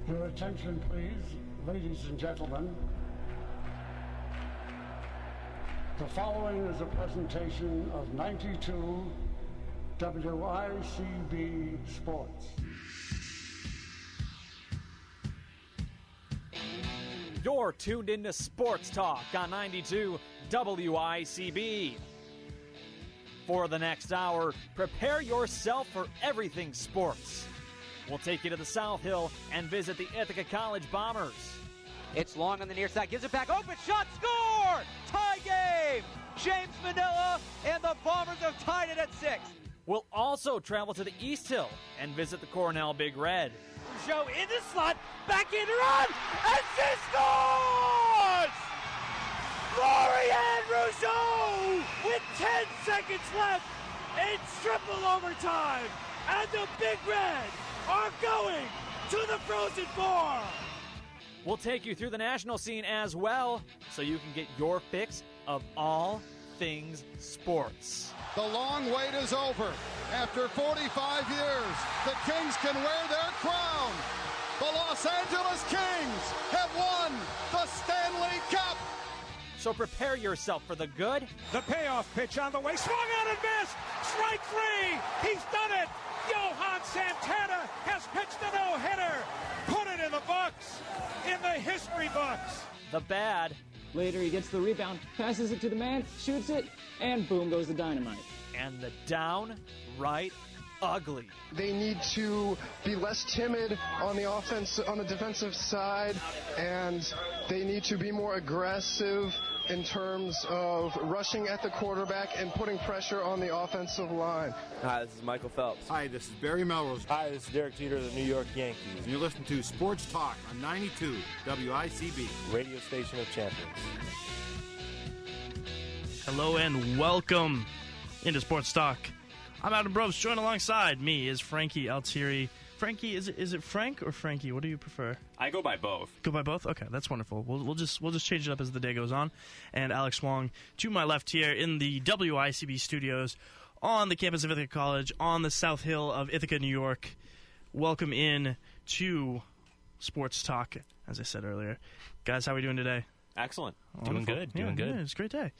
Your attention, please, ladies and gentlemen. The following is a presentation of 92 WICB Sports. You're tuned into Sports Talk on 92 WICB. For the next hour, prepare yourself for everything sports. We'll take you to the South Hill and visit the Ithaca College Bombers. It's long on the near side, gives it back, open shot, score! Tie game! James Manila and the Bombers have tied it at 6. We'll also travel to the East Hill and visit the Cornell Big Red. Joe in the slot, back in to run, and she scores! Lorianne Rougeau with 10 seconds left. It's triple overtime, and the Big Red are going to the Frozen Four. We'll take you through the national scene as well, so you can get your fix of all things sports. The long wait is over. After 45 years, the Kings can wear their crown. The Los Angeles Kings have won the Stanley Cup. So prepare yourself for the good. The payoff pitch on the way, swung out and missed. Strike 3, he's done it. Johan Santana has pitched a no-hitter. Put it in the books, in the history books. The bad. Later, he gets the rebound, passes it to the man, shoots it, and boom goes the dynamite. And the downright ugly. They need to be less timid on the defensive side, and they need to be more aggressive in terms of rushing at the quarterback and putting pressure on the offensive line. Hi, this is Michael Phelps. Hi, this is Barry Melrose. Hi, this is Derek Jeter of the New York Yankees. You listen to Sports Talk on 92 WICB, radio station of champions. Hello and welcome into Sports Talk. I'm Adam Brobst. Joined alongside me is Frankie Altieri. Frankie, is it Frank or Frankie? What do you prefer? I go by both. Go by both? Okay, that's wonderful. We'll just change it up as the day goes on. And Alex Wong to my left here in the WICB studios on the campus of Ithaca College on the South Hill of Ithaca, New York. Welcome in to Sports Talk, as I said earlier. Guys, how are we doing today? Excellent. Wonderful. Doing good. Yeah, it's a great day.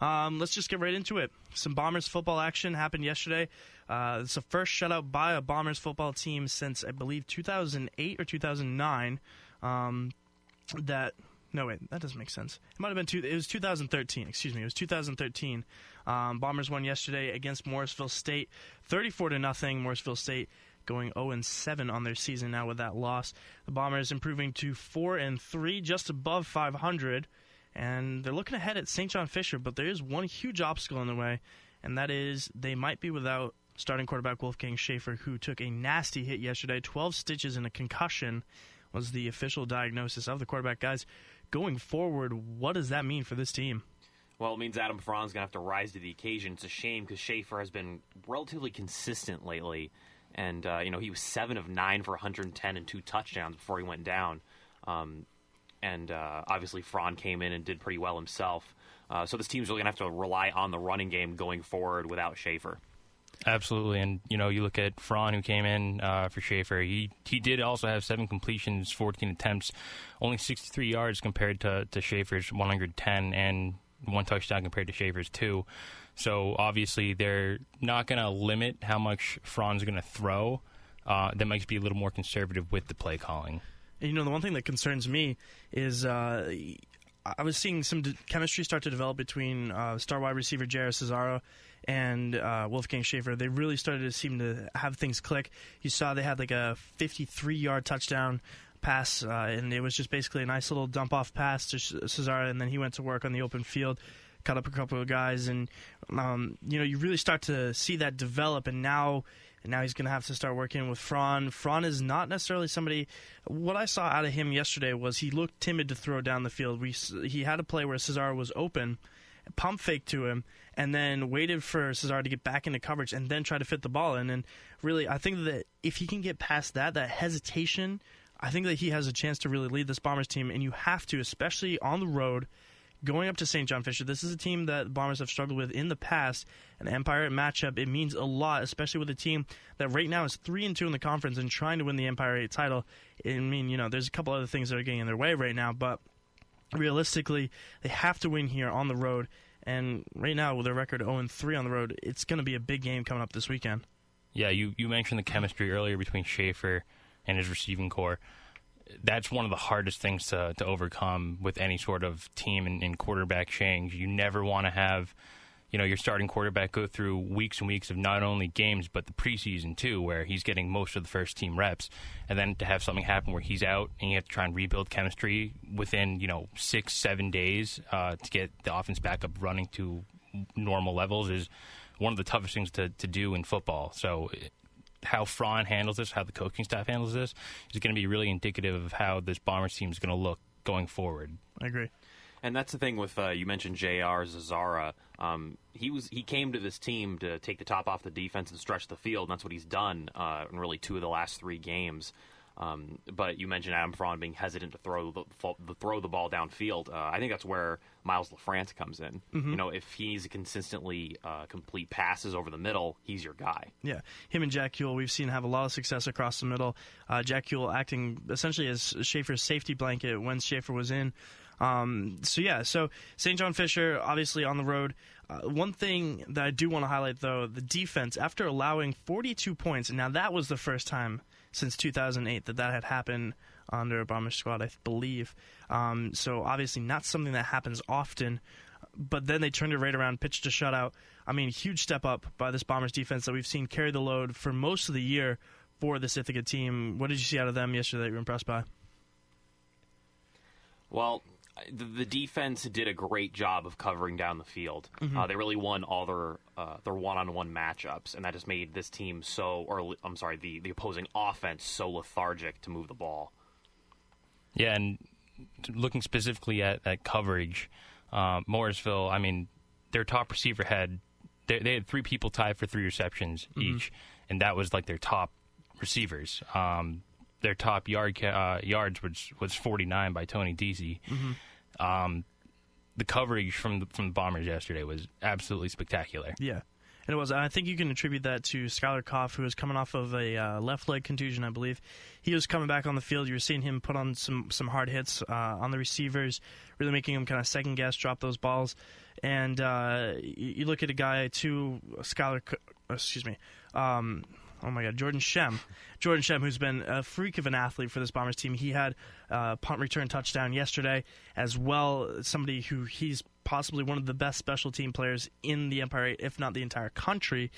Let's just get right into it. Some Bombers football action happened yesterday. It's the first shutout by a Bombers football team since, I believe, 2008 or 2009. That doesn't make sense. It might have been it was 2013. Excuse me. It was 2013. Bombers won yesterday against Morrisville State, 34-0. Morrisville State going 0-7 on their season now with that loss. The Bombers improving to 4-3, just above 500, and they're looking ahead at St. John Fisher, but there is one huge obstacle in the way, and that is they might be without starting quarterback Wolfgang Schaefer, who took a nasty hit yesterday. 12 stitches and a concussion was the official diagnosis of the quarterback. Guys, going forward, what does that mean for this team? Well, it means Adam Fran's going to have to rise to the occasion. It's a shame because Schaefer has been relatively consistent lately. And, he was 7 of 9 for 110 and 2 touchdowns before he went down. Obviously, Fran came in and did pretty well himself. So this team's really going to have to rely on the running game going forward without Schaefer. Absolutely. And, you look at Fran, who came in for Schaefer. He did also have 7 completions, 14 attempts, only 63 yards compared to Schaefer's 110, and 1 touchdown compared to Schaefer's 2. So, obviously, they're not going to limit how much Fran's going to throw. They might be a little more conservative with the play calling. And, the one thing that concerns me is I was seeing some chemistry start to develop between star wide receiver Jair Cesaro and Wolfgang Schaefer. They really started to seem to have things click. You saw they had like a 53-yard touchdown pass, and it was just basically a nice little dump-off pass to Cesaro, and then he went to work on the open field. Cut up a couple of guys, and you really start to see that develop. And now he's going to have to start working with Fran. Fran is not necessarily somebody. What I saw out of him yesterday was he looked timid to throw down the field. He had a play where Cesaro was open, pump fake to him, and then waited for Cesaro to get back into coverage and then try to fit the ball in. And really, I think that if he can get past that hesitation, I think that he has a chance to really lead this Bombers team. And you have to, especially on the road, going up to St. John Fisher. This is a team that the Bombers have struggled with in the past. An Empire matchup, it means a lot, especially with a team that right now is 3-2 in the conference and trying to win the Empire 8 title. I mean, there's a couple other things that are getting in their way right now, but realistically, they have to win here on the road. And right now, with their record 0-3 on the road, it's going to be a big game coming up this weekend. Yeah, you mentioned the chemistry earlier between Schaefer and his receiving core. That's one of the hardest things to overcome with any sort of team in quarterback change. You never want to have, your starting quarterback go through weeks and weeks of not only games, but the preseason too, where he's getting most of the first team reps. And then to have something happen where he's out and you have to try and rebuild chemistry within, 6-7 days to get the offense back up running to normal levels is one of the toughest things to do in football. So how Fran handles this, how the coaching staff handles this, is going to be really indicative of how this Bombers team is going to look going forward. I agree. And that's the thing with, you mentioned J.R. Zazzara. He came to this team to take the top off the defense and stretch the field, and that's what he's done in really 2 of the last 3 games. But you mentioned Adam Fran being hesitant to throw the ball downfield. I think that's where Miles LaFrance comes in. Mm-hmm. If he's consistently complete passes over the middle, he's your guy. Yeah, him and Jack Ewell, we've seen have a lot of success across the middle. Jack Ewell acting essentially as Schaefer's safety blanket when Schaefer was in. So St. John Fisher, obviously on the road. One thing that I do want to highlight, though, the defense, after allowing 42 points, and now that was the first time since 2008 that had happened under a Bomber squad, I believe. So obviously not something that happens often, but then they turned it right around, pitched a shutout. I mean, huge step up by this Bombers defense that we've seen carry the load for most of the year for this Ithaca team. What did you see out of them yesterday that you were impressed by? Well, the defense did a great job of covering down the field. Mm-hmm. They really won all their one-on-one matchups, and that just made this team the opposing offense so lethargic to move the ball. Yeah, and looking specifically at coverage, Morrisville, I mean, their top receiver they had 3 people tied for 3 receptions each, and that was like their top receivers. Their top yards was 49 by Tony Deasy. Mm-hmm. The coverage from the Bombers yesterday was absolutely spectacular. Yeah, and it was. I think you can attribute that to Skylar Koff, who was coming off of a left leg contusion, I believe. He was coming back on the field. You were seeing him put on some hard hits on the receivers, really making him kind of second guess, drop those balls. And you look at a guy too, Jordan Shem. Jordan Shem, who's been a freak of an athlete for this Bombers team. He had a punt return touchdown yesterday as well. Somebody who he's possibly one of the best special team players in the Empire 8, if not the entire country.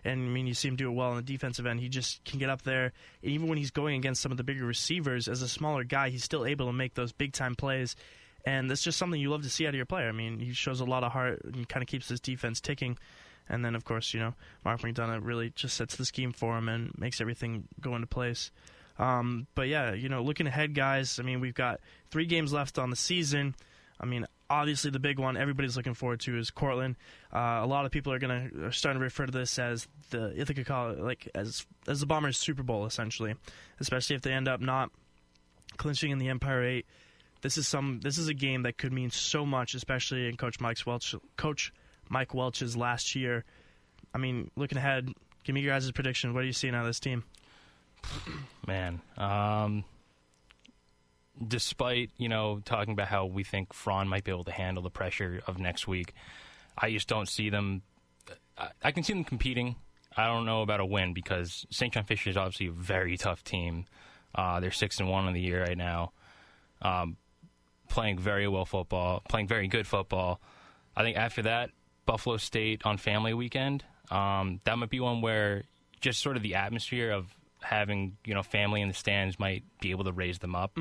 And, I mean, you see him do it well on the defensive end. He just can get up there. And even when he's going against some of the bigger receivers, as a smaller guy, he's still able to make those big-time plays. And that's just something you love to see out of your player. I mean, he shows a lot of heart and kind of keeps his defense ticking. And then, of course, Mark McDonough really just sets the scheme for him and makes everything go into place. But, yeah, looking ahead, guys, I mean, we've got 3 games left on the season. I mean, obviously the big one everybody's looking forward to is Cortland. A lot of people are starting to refer to this as the Ithaca College, like as the Bombers' Super Bowl, essentially, especially if they end up not clinching in the Empire 8. This is a game that could mean so much, especially in Coach Mike Welch's last year. I mean, looking ahead, give me your guys' prediction. What are you seeing out of this team? Man, despite, talking about how we think Fran might be able to handle the pressure of next week, I just don't see them. I can see them competing. I don't know about a win because St. John Fisher is obviously a very tough team. They're 6-1 in the year right now. Playing very good football. I think after that, Buffalo State on family weekend, that might be one where just sort of the atmosphere of having family in the stands might be able to raise them up,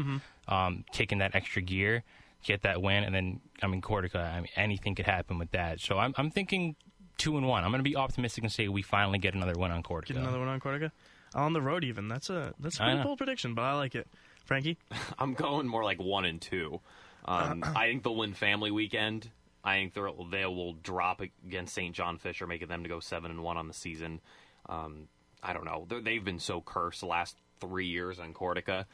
taking that extra gear, get that win, and then Cortica. Anything could happen with that. So I'm thinking 2-1. I'm going to be optimistic and say we finally get another win on Cortica. Get another one on Cortica on the road, even. That's a pretty bold prediction, but I like it. Frankie, I'm going more like 1-2. I think they'll win family weekend. I think they will drop against St. John Fisher, making them to go 7-1 on the season. I don't know. They've been so cursed the last 3 years on Cortica.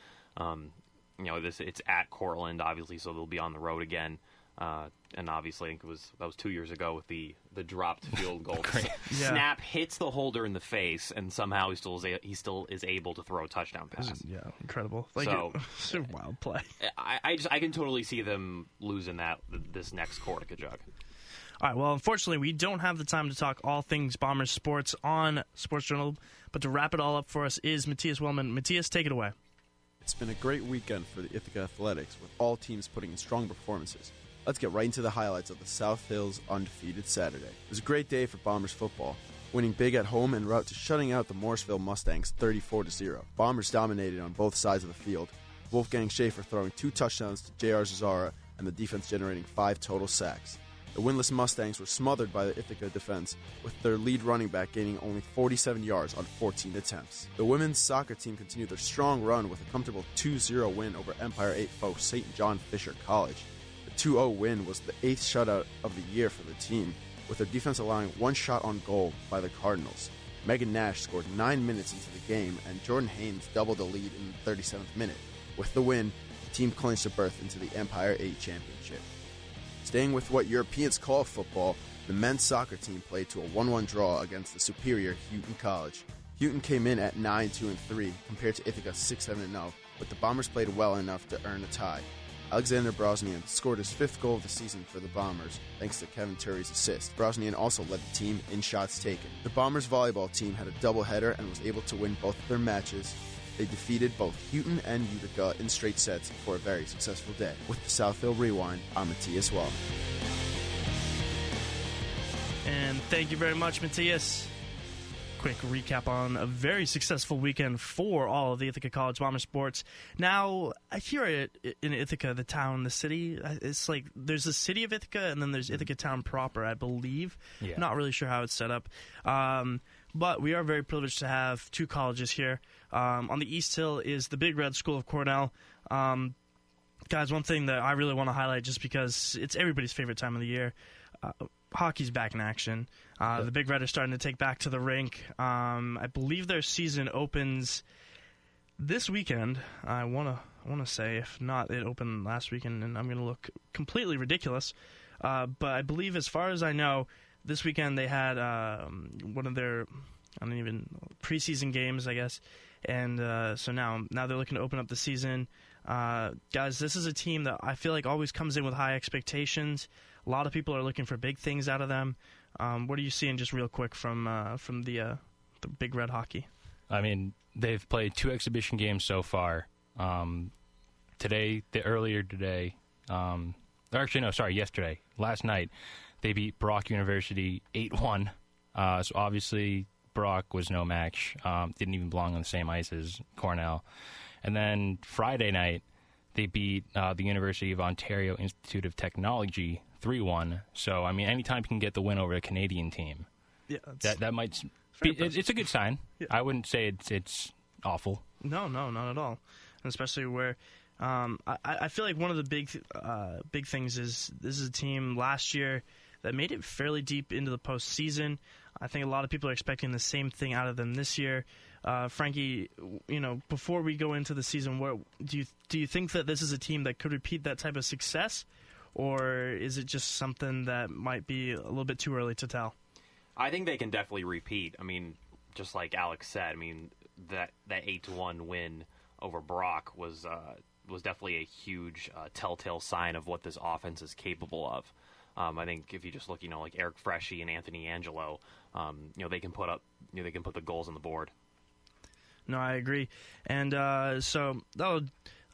It's at Cortland, obviously, so they'll be on the road again. And obviously, I think that was 2 years ago with the dropped field goal. Yeah. Snap hits the holder in the face, and somehow he still is able to throw a touchdown pass. Yeah, incredible. Like, it's a wild play. I can totally see them losing this next quarter jug. All right, well, unfortunately, we don't have the time to talk all things Bombers sports on Sports Journal, but to wrap it all up for us is Matthias Wellman. Matthias, take it away. It's been a great weekend for the Ithaca Athletics, with all teams putting in strong performances. Let's get right into the highlights of the South Hills undefeated Saturday. It was a great day for Bombers football, winning big at home en route to shutting out the Morrisville Mustangs 34-0. Bombers dominated on both sides of the field, Wolfgang Schaefer throwing 2 touchdowns to J.R. Zazara and the defense generating 5 total sacks. The winless Mustangs were smothered by the Ithaca defense, with their lead running back gaining only 47 yards on 14 attempts. The women's soccer team continued their strong run with a comfortable 2-0 win over Empire 8 foe St. John Fisher College. The 2-0 win was the 8th shutout of the year for the team, with their defense allowing 1 shot on goal by the Cardinals. Megan Nash scored 9 minutes into the game, and Jordan Haynes doubled the lead in the 37th minute. With the win, the team clinched a berth into the Empire 8 championship. Staying with what Europeans call football, the men's soccer team played to a 1-1 draw against the superior Houghton College. Houghton came in at 9-2-3 compared to Ithaca's 6-7-0, but the Bombers played well enough to earn a tie. Alexander Brosnian scored his 5th goal of the season for the Bombers, thanks to Kevin Turry's assist. Brosnian also led the team in shots taken. The Bombers volleyball team had a doubleheader and was able to win both of their matches. They defeated both Houghton and Utica in straight sets for a very successful day. With the Southfield Rewind, I'm Matthias Wellman. And thank you very much, Matthias. Quick recap on a very successful weekend for all of the Ithaca College Bomber sports. Now, here in Ithaca, the town, the city, it's like there's the city of Ithaca and then there's Ithaca town proper, I believe. Yeah. Not really sure how it's set up. But we are very privileged to have 2 colleges here. On the East Hill is the Big Red School of Cornell. Guys, one thing that I really want to highlight, just because it's everybody's favorite time of the year, hockey's back in action. The Big Red are starting to take back to the rink. I believe their season opens this weekend. I want to say, if not, it opened last weekend, and I'm going to look completely ridiculous. But I believe, as far as I know, this weekend they had one of their preseason games, I guess. And so now they're looking to open up the season. Guys, this is a team that I feel like always comes in with high expectations. A lot of people are looking for big things out of them. What are you seeing, just real quick, from the Big Red hockey? I mean, they've played 2 exhibition games so far. Yesterday. Last night, they beat Brock University 8-1. So obviously, Brock was no match. Didn't even belong on the same ice as Cornell. And then Friday night, they beat the University of Ontario Institute of Technology 3-1. So, I mean, anytime you can get the win over a Canadian team, that might be, it's a good sign. Yeah. I wouldn't say it's awful. No, not at all. And especially where I feel like one of the big things is this is a team last year that made it fairly deep into the postseason. I think a lot of people are expecting the same thing out of them this year. Frankie, before we go into the season, do you think that this is a team that could repeat that type of success, or is it just something that might be a little bit too early to tell? I think they can definitely repeat. I mean, just like Alex said, I mean that 8-1 win over Brock was definitely a huge telltale sign of what this offense is capable of. I think if you just look, like Eric Freshy and Anthony Angelo, they can put the goals on the board. No, I agree, and so that'll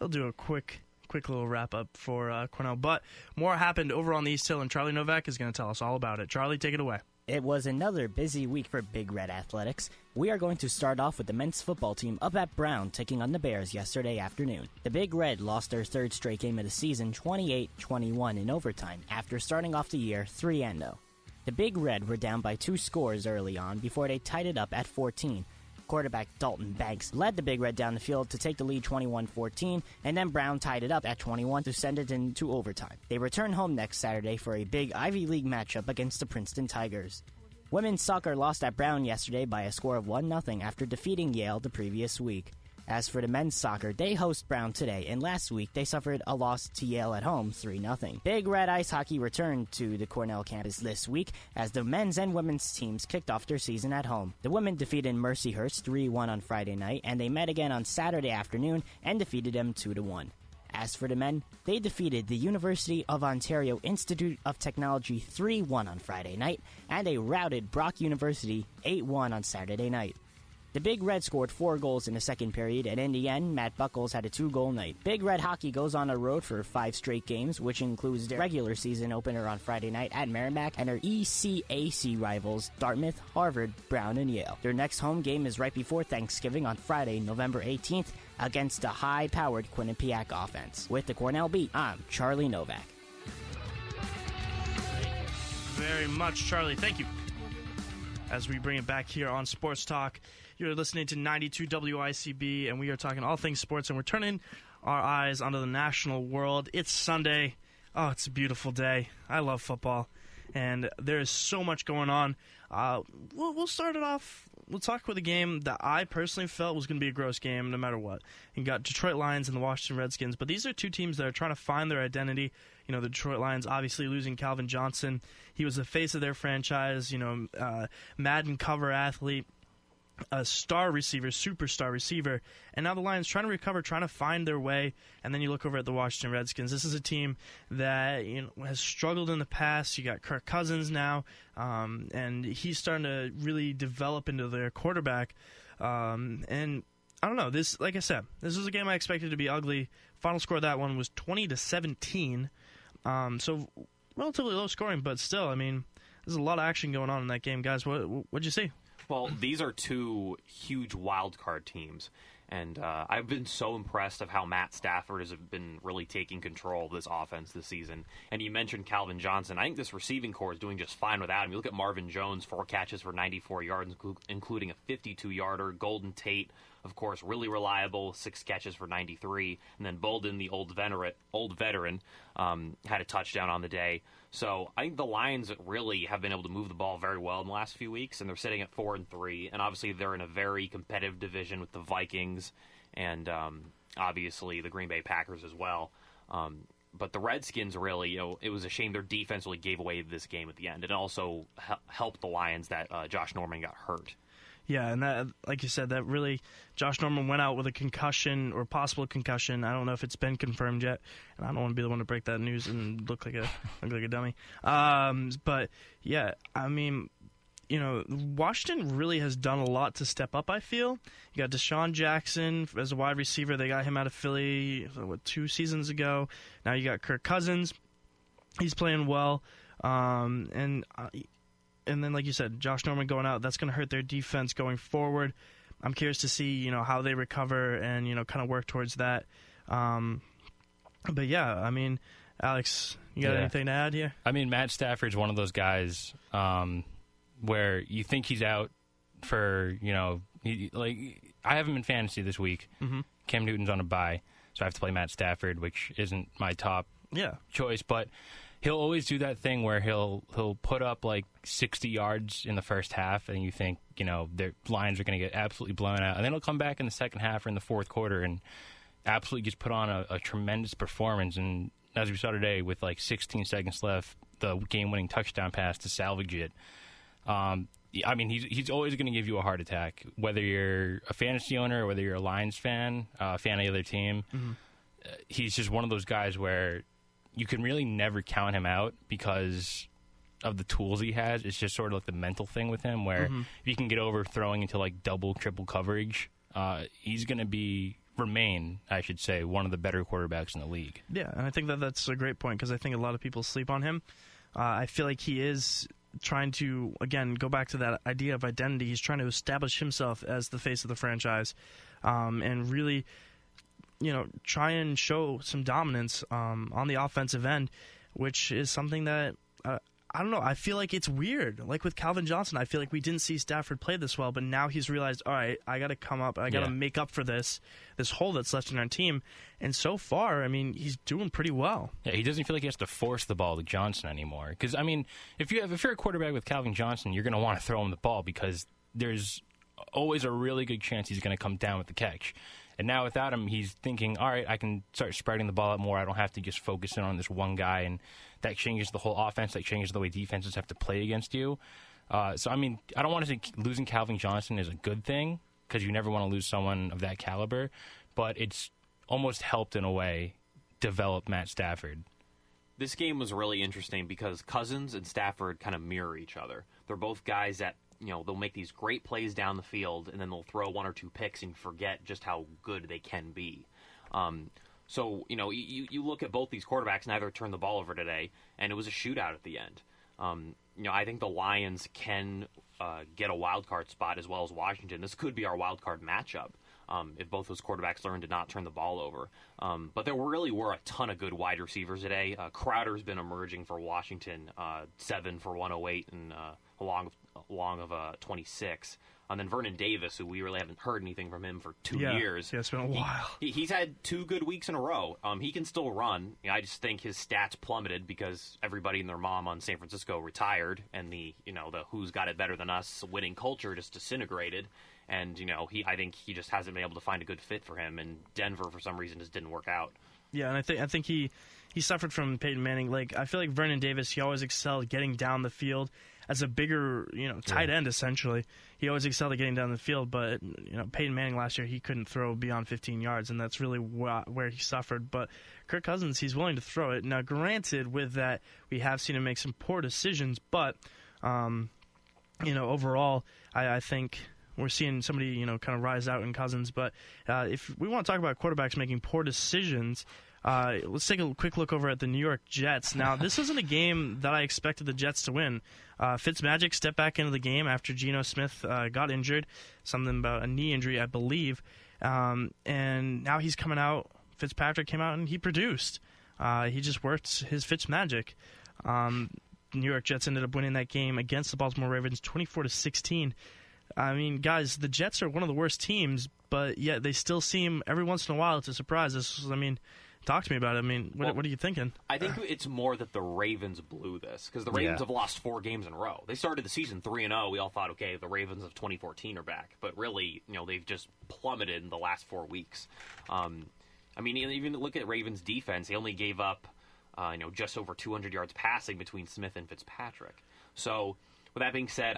do a quick little wrap up for Cornell. But more happened over on the East Hill, and Charlie Novak is going to tell us all about it. Charlie, take it away. It was another busy week for Big Red Athletics. We are going to start off with the men's football team up at Brown taking on the Bears yesterday afternoon. The Big Red lost their 3rd straight game of the season 28-21 in overtime after starting off the year 3-0. The Big Red were down by 2 scores early on before they tied it up at 14. Quarterback Dalton Banks led the Big Red down the field to take the lead 21-14, and then Brown tied it up at 21 to send it into overtime. They return home next Saturday for a big Ivy League matchup against the Princeton Tigers. Women's soccer lost at Brown yesterday by a score of 1-0 after defeating Yale the previous week. As for the men's soccer, they host Brown today, and last week they suffered a loss to Yale at home 3-0. Big Red Ice Hockey returned to the Cornell campus this week as the men's and women's teams kicked off their season at home. The women defeated Mercyhurst 3-1 on Friday night, and they met again on Saturday afternoon and defeated them 2-1. As for the men, they defeated the University of Ontario Institute of Technology 3-1 on Friday night, and they routed Brock University 8-1 on Saturday night. The Big Red scored 4 goals in the second period, and in the end, Matt Buckles had a 2-goal night. Big Red Hockey goes on the road for 5 straight games, which includes their regular season opener on Friday night at Merrimack and their ECAC rivals Dartmouth, Harvard, Brown, and Yale. Their next home game is right before Thanksgiving on Friday, November 18th, against the high-powered Quinnipiac offense. With the Cornell Beat, I'm Charlie Novak. Very much, Charlie. Thank you. As we bring it back here on Sports Talk, you're listening to 92 WICB, and we are talking all things sports, and we're turning our eyes onto the national world. It's Sunday. Oh, it's a beautiful day. I love football, and there is so much going on. We'll start it off. We'll talk with a game that I personally felt was going to be a gross game no matter what. You got Detroit Lions and the Washington Redskins, but these are two teams that are trying to find their identity. You know, the Detroit Lions obviously losing Calvin Johnson. He was the face of their franchise, Madden cover athlete, a superstar receiver, and now the Lions trying to recover, trying to find their way. And then you look over at the Washington Redskins. This is a team that has struggled in the past. You got Kirk Cousins now, and he's starting to really develop into their quarterback. And I don't know. This, like I said, this was a game I expected to be ugly. Final score of that one was 20-17. So relatively low scoring, but still, I mean, there's a lot of action going on in that game, guys. What'd you see? Well, these are two huge wild card teams, and I've been so impressed of how Matt Stafford has been really taking control of this offense this season. And you mentioned Calvin Johnson. I think this receiving core is doing just fine without him. You look at Marvin Jones, 4 catches for 94 yards, including a 52-yarder. Golden Tate, of course, really reliable, 6 catches for 93. And then Bolden, the old veteran, had a touchdown on the day. So I think the Lions really have been able to move the ball very well in the last few weeks, and they're sitting at 4-3. And obviously they're in a very competitive division with the Vikings and obviously the Green Bay Packers as well. But the Redskins really, it was a shame their defense really gave away this game at the end. It also helped the Lions that Josh Norman got hurt. Yeah, and that, like you said, that really, Josh Norman went out with a concussion or possible concussion. I don't know if it's been confirmed yet, and I don't want to be the one to break that news and look like a dummy. But yeah, I mean, Washington really has done a lot to step up, I feel. You got Deshaun Jackson as a wide receiver. They got him out of Philly, 2 seasons ago. Now you got Kirk Cousins. He's playing well. And then, like you said, Josh Norman going out, that's going to hurt their defense going forward. I'm curious to see, how they recover and, kind of work towards that. But, yeah, I mean, Alex, you got anything to add here? I mean, Matt Stafford's one of those guys where you think he's out for, I have him in fantasy this week. Mm-hmm. Cam Newton's on a bye, so I have to play Matt Stafford, which isn't my top choice, but he'll always do that thing where he'll put up like 60 yards in the first half, and you think, their Lions are going to get absolutely blown out. And then he'll come back in the second half or in the fourth quarter and absolutely just put on a tremendous performance. And as we saw today, with like 16 seconds left, the game-winning touchdown pass to salvage it. I mean, he's always going to give you a heart attack, whether you're a fantasy owner or whether you're a Lions fan, fan of the other team. Mm-hmm. He's just one of those guys where you can really never count him out because of the tools he has. It's just sort of like the mental thing with him where if you can get over throwing into like double, triple coverage, he's going to remain, I should say, one of the better quarterbacks in the league. Yeah, and I think that's a great point because I think a lot of people sleep on him. I feel like he is trying to, again, go back to that idea of identity. He's trying to establish himself as the face of the franchise and really try and show some dominance on the offensive end, which is something that, I don't know, I feel like it's weird. Like with Calvin Johnson, I feel like we didn't see Stafford play this well, but now he's realized, all right, I got to come up, I got to make up for this hole that's left in our team. And so far, I mean, he's doing pretty well. Yeah, he doesn't feel like he has to force the ball to Johnson anymore. Because, I mean, if you're a quarterback with Calvin Johnson, you're going to want to throw him the ball because there's always a really good chance he's going to come down with the catch. And now without him, he's thinking, all right, I can start spreading the ball out more. I don't have to just focus in on this one guy. And that changes the whole offense. That changes the way defenses have to play against you. So, I mean, I don't want to say losing Calvin Johnson is a good thing, because you never want to lose someone of that caliber. But it's almost helped, in a way, develop Matt Stafford. This game was really interesting because Cousins and Stafford kind of mirror each other. They're both guys that, they'll make these great plays down the field, and then they'll throw one or two picks and forget just how good they can be. So, you look at both these quarterbacks, neither turned the ball over today, and it was a shootout at the end. I think the Lions can get a wild card spot as well as Washington. This could be our wild card matchup. If both those quarterbacks learn to not turn the ball over. But there really were a ton of good wide receivers today. Crowder's been emerging for Washington, 7 for 108 and along of 26. And then Vernon Davis, who we really haven't heard anything from him for 2 years. Yeah, it's been a while. He's had 2 good weeks in a row. He can still run. I just think his stats plummeted because everybody and their mom on San Francisco retired, and the who's got it better than us winning culture just disintegrated. And, I think he just hasn't been able to find a good fit for him, and Denver, for some reason, just didn't work out. Yeah, and I think he suffered from Peyton Manning. Like, I feel like Vernon Davis, he always excelled getting down the field as a bigger, tight end, essentially. He always excelled at getting down the field, but, Peyton Manning last year, he couldn't throw beyond 15 yards, and that's really where he suffered. But Kirk Cousins, he's willing to throw it. Now, granted, with that, we have seen him make some poor decisions, but, overall, I think we're seeing somebody, kind of rise out in Cousins. But if we want to talk about quarterbacks making poor decisions, let's take a quick look over at the New York Jets. Now, this isn't a game that I expected the Jets to win. Fitzmagic stepped back into the game after Geno Smith got injured, something about a knee injury, I believe. And now he's coming out. Fitzpatrick came out and he produced. He just worked his Fitzmagic. The New York Jets ended up winning that game against the Baltimore Ravens 24-16. I mean, guys, the Jets are one of the worst teams, but yet they still seem, every once in a while, it's a surprise. Talk to me about it. I mean, what are you thinking? I think it's more that the Ravens blew this, because the Ravens have lost 4 games in a row. They started the season 3-0. We all thought, okay, the Ravens of 2014 are back. But really, they've just plummeted in the last 4 weeks. Even look at Ravens' defense. They only gave up, just over 200 yards passing between Smith and Fitzpatrick. So, with that being said,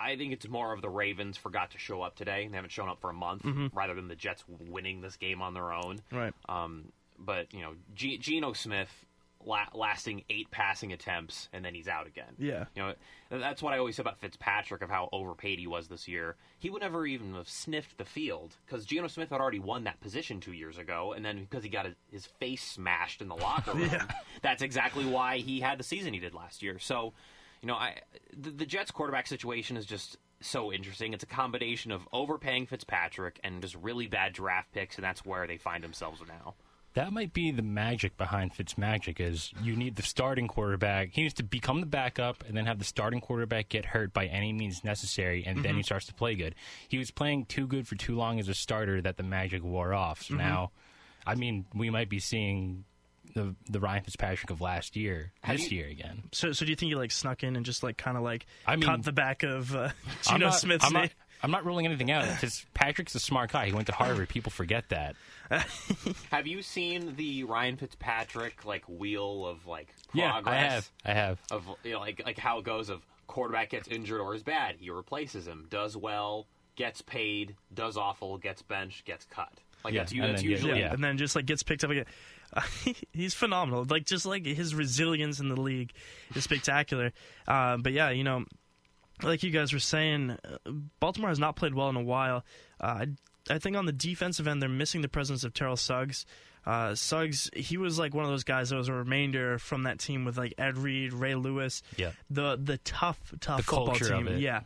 I think it's more of the Ravens forgot to show up today. They haven't shown up for a month, rather than the Jets winning this game on their own. Right. But, Geno Smith lasting 8 passing attempts, and then he's out again. Yeah. That's what I always say about Fitzpatrick, of how overpaid he was this year. He would never even have sniffed the field, because Geno Smith had already won that position 2 years ago, and then because he got his face smashed in the locker room, that's exactly why he had the season he did last year. So, the Jets quarterback situation is just so interesting. It's a combination of overpaying Fitzpatrick and just really bad draft picks, and that's where they find themselves now. That might be the magic behind Fitzmagic, is you need the starting quarterback. He needs to become the backup and then have the starting quarterback get hurt by any means necessary, and then he starts to play good. He was playing too good for too long as a starter that the magic wore off. So now, we might be seeing the Ryan Fitzpatrick of last year this year again. So do you think he snuck in and just caught the back of Geno Smith's name? I'm not ruling anything out. Patrick's a smart guy. He went to Harvard. People forget that. Have you seen the Ryan Fitzpatrick wheel of progress? Yeah, I have. Of how it goes of quarterback gets injured or is bad, he replaces him, does well, gets paid, does awful, gets benched, gets cut. That's usually and then just gets picked up again. He's phenomenal. His resilience in the league is spectacular. But yeah, like you guys were saying, Baltimore has not played well in a while. I think on the defensive end, they're missing the presence of Terrell Suggs. Suggs, he was one of those guys that was a remainder from that team with Ed Reed, Ray Lewis. Yeah. The tough the football team. Of it. Yeah.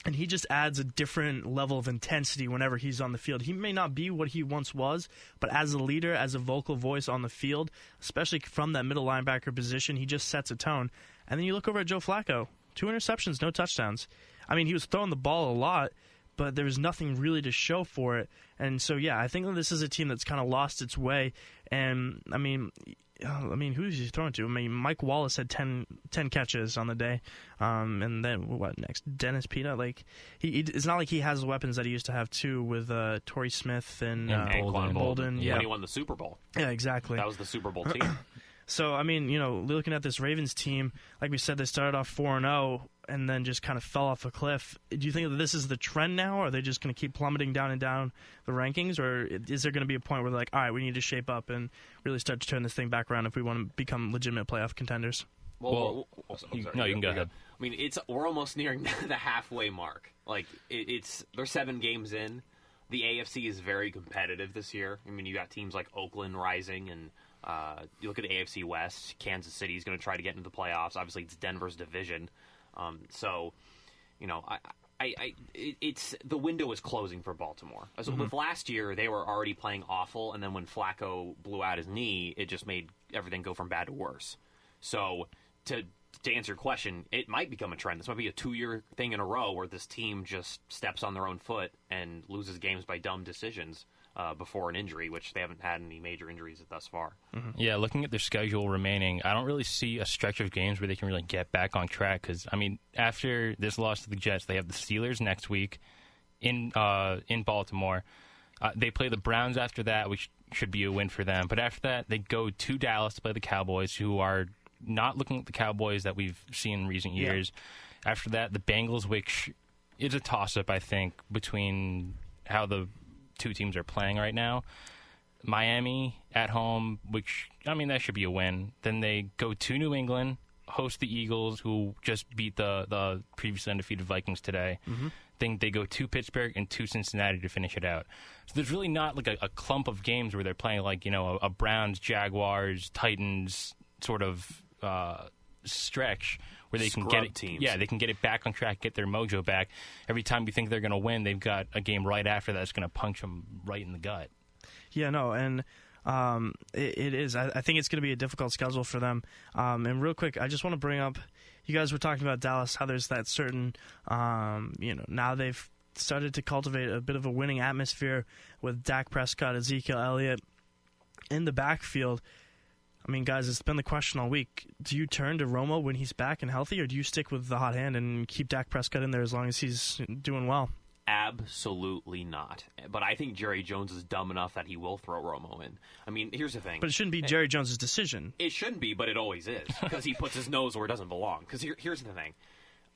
And he just adds a different level of intensity whenever he's on the field. He may not be what he once was, but as a leader, as a vocal voice on the field, especially from that middle linebacker position, he just sets a tone. And then you look over at Joe Flacco. 2 interceptions, no touchdowns. He was throwing the ball a lot, but there was nothing really to show for it. And so, yeah, I think that this is a team that's kind of lost its way. And, I mean, who is he throwing to? I mean, Mike Wallace had 10 catches on the day. And then, what next? Dennis Pita? Like, it's not like he has the weapons that he used to have, too, with Torrey Smith and Bolden. When he won the Super Bowl. Yeah, exactly. That was the Super Bowl team. So, I mean, looking at this Ravens team, like we said, they started off 4-0 and then just kind of fell off a cliff. Do you think that this is the trend now, or are they just going to keep plummeting down and down the rankings, or is there going to be a point where they're like, all right, we need to shape up and really start to turn this thing back around if we want to become legitimate playoff contenders? No, you can go ahead. I mean, we're almost nearing the halfway mark. Like, they're 7 games in. The AFC is very competitive this year. I mean, you got teams like Oakland rising, and you look at the AFC West. Kansas City is going to try to get into the playoffs. Obviously, it's Denver's division. So, it's the window is closing for Baltimore. So with last year, they were already playing awful, and then when Flacco blew out his knee, it just made everything go from bad to worse. So, to answer your question, it might become a trend. This might be a 2-year thing in a row where this team just steps on their own foot and loses games by dumb decisions before an injury, which they haven't had any major injuries thus far. Yeah, looking at their schedule remaining, I don't really see a stretch of games where they can really get back on track. Because, I mean, after this loss to the Jets, they have the Steelers next week in Baltimore. They play the Browns after that, which should be a win for them. But after that, they go to Dallas to play the Cowboys, who are not looking at the Cowboys that we've seen in recent years. After that, the Bengals, which is a toss-up, I think, between how the two teams are playing right now. Miami at home, which, I mean, that should be a win. Then they go to New England, host the Eagles, who just beat the previously undefeated Vikings today. Then they go to Pittsburgh and to Cincinnati to finish it out. So there's really not like a clump of games where they're playing like, a Browns, Jaguars, Titans sort of stretch where they can get it. Teams. Yeah, they can get it back on track, get their mojo back. Every time you think they're going to win, they've got a game right after that's going to punch them right in the gut. Yeah, no, and it is. I think it's going to be a difficult schedule for them. And real quick, I just want to bring up, you guys were talking about Dallas, how there's that certain, now they've started to cultivate a bit of a winning atmosphere with Dak Prescott, Ezekiel Elliott in the backfield. I mean, guys, it's been the question all week. Do you turn to Romo when he's back and healthy, or do you stick with the hot hand and keep Dak Prescott in there as long as he's doing well? Absolutely not. But I think Jerry Jones is dumb enough that he will throw Romo in. I mean, here's the thing. But it shouldn't be Jerry Jones' decision. It shouldn't be, but it always is, because he puts his nose where it doesn't belong. Because here's the thing.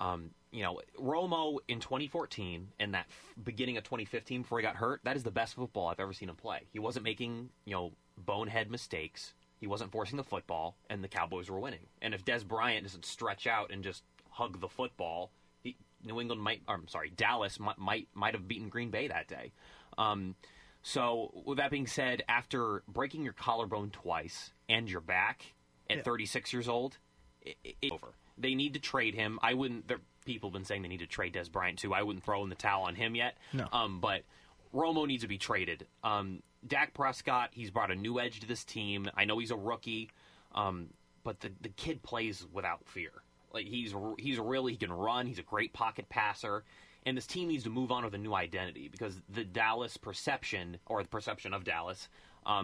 Romo in 2014 and that beginning of 2015 before he got hurt, that is the best football I've ever seen him play. He wasn't making, bonehead mistakes. He wasn't forcing the football, and the Cowboys were winning. And if Des Bryant doesn't stretch out and just hug the football, Dallas might have beaten Green Bay that day. So with that being said, after breaking your collarbone twice and your back at 36 years old, it's over. They need to trade him. People have been saying they need to trade Des Bryant too. I wouldn't throw in the towel on him yet. No. But Romo needs to be traded. Dak Prescott, he's brought a new edge to this team. I know he's a rookie, but the kid plays without fear. Like he can run. He's a great pocket passer, and this team needs to move on with a new identity because the Dallas perception, or the perception of Dallas,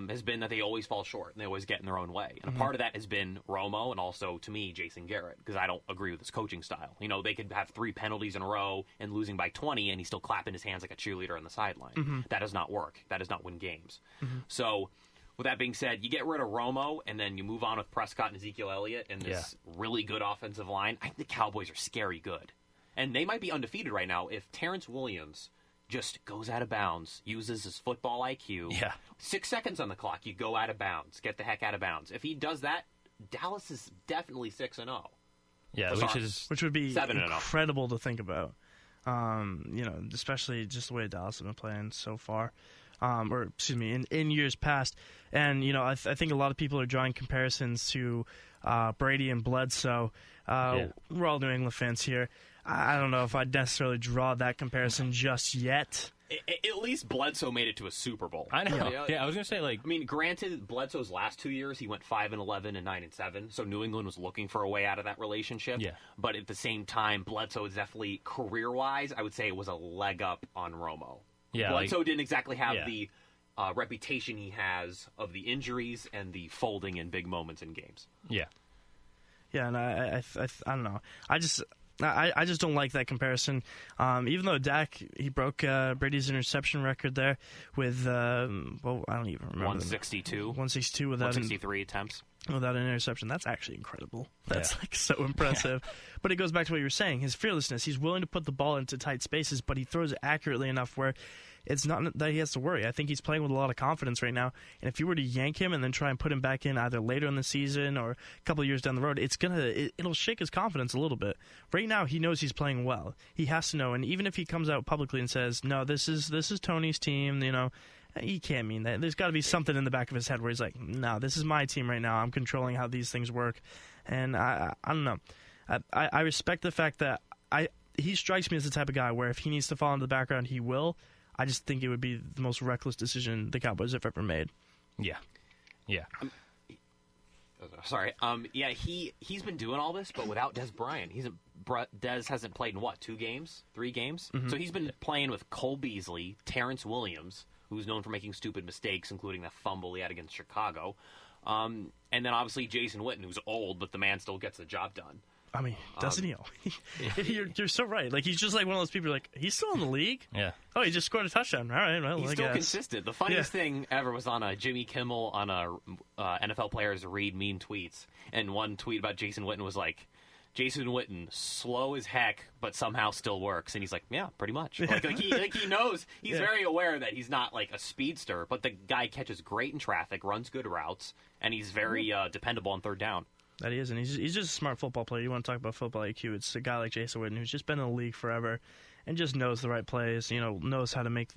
has been that they always fall short and they always get in their own way. And a part of that has been Romo and also, to me, Jason Garrett, because I don't agree with his coaching style. They could have 3 penalties in a row and losing by 20, and he's still clapping his hands like a cheerleader on the sideline. That does not work. That does not win games. So, with that being said, you get rid of Romo, and then you move on with Prescott and Ezekiel Elliott and this really good offensive line. I think the Cowboys are scary good. And they might be undefeated right now if Terrence Williams just goes out of bounds, uses his football IQ. 6 seconds on the clock, you go out of bounds. Get the heck out of bounds. If he does that, Dallas is definitely 6-0. Yeah, which would be incredible to think about. Especially just the way Dallas has been playing so far. In years past. And, I think a lot of people are drawing comparisons to Brady and Bledsoe. We're all New England fans here. I don't know if I'd necessarily draw that comparison just yet. At least Bledsoe made it to a Super Bowl. I know. Yeah, I was going to say, like... I mean, granted, Bledsoe's last 2 years, he went 5-11 and 9-7, so New England was looking for a way out of that relationship. Yeah. But at the same time, Bledsoe is definitely, career-wise, I would say it was a leg up on Romo. Yeah, Bledsoe didn't exactly have the reputation he has of the injuries and the folding in big moments in games. Yeah. Yeah, and I don't know. I just don't like that comparison. Even though Dak, he broke Brady's interception record there with, I don't even remember. 162. 162 163 attempts. Without an interception. That's actually incredible. That's so impressive. But it goes back to what you were saying. His fearlessness. He's willing to put the ball into tight spaces, but he throws it accurately enough where it's not that he has to worry. I think he's playing with a lot of confidence right now. And if you were to yank him and then try and put him back in either later in the season or a couple of years down the road, it'll shake his confidence a little bit. Right now, he knows he's playing well. He has to know. And even if he comes out publicly and says, "No, this is Tony's team," he can't mean that. There's got to be something in the back of his head where he's like, "No, this is my team right now. I'm controlling how these things work." And I don't know. I respect the fact that he strikes me as the type of guy where if he needs to fall into the background, he will. I just think it would be the most reckless decision the Cowboys have ever made. Yeah. Yeah. Sorry. He's been doing all this, but without Des Bryant. Des hasn't played in, 2 games? 3 games? Mm-hmm. So he's been playing with Cole Beasley, Terrence Williams, who's known for making stupid mistakes, including that fumble he had against Chicago. And then obviously Jason Witten, who's old, but the man still gets the job done. I mean, doesn't he? You're so right. Like, he's just like one of those people like, he's still in the league? Yeah. Oh, he just scored a touchdown. All right, well, he's I still guess. consistent. The funniest thing ever was on Jimmy Kimmel on NFL players read mean tweets. And one tweet about Jason Witten was like, Jason Witten, slow as heck, but somehow still works. And he's like, yeah, pretty much. He knows. He's very aware that he's not like a speedster, but the guy catches great in traffic, runs good routes, and he's very dependable on third down. That he is, and he's just a smart football player. You want to talk about football IQ, it's a guy like Jason Witten who's just been in the league forever and just knows the right plays, knows how to make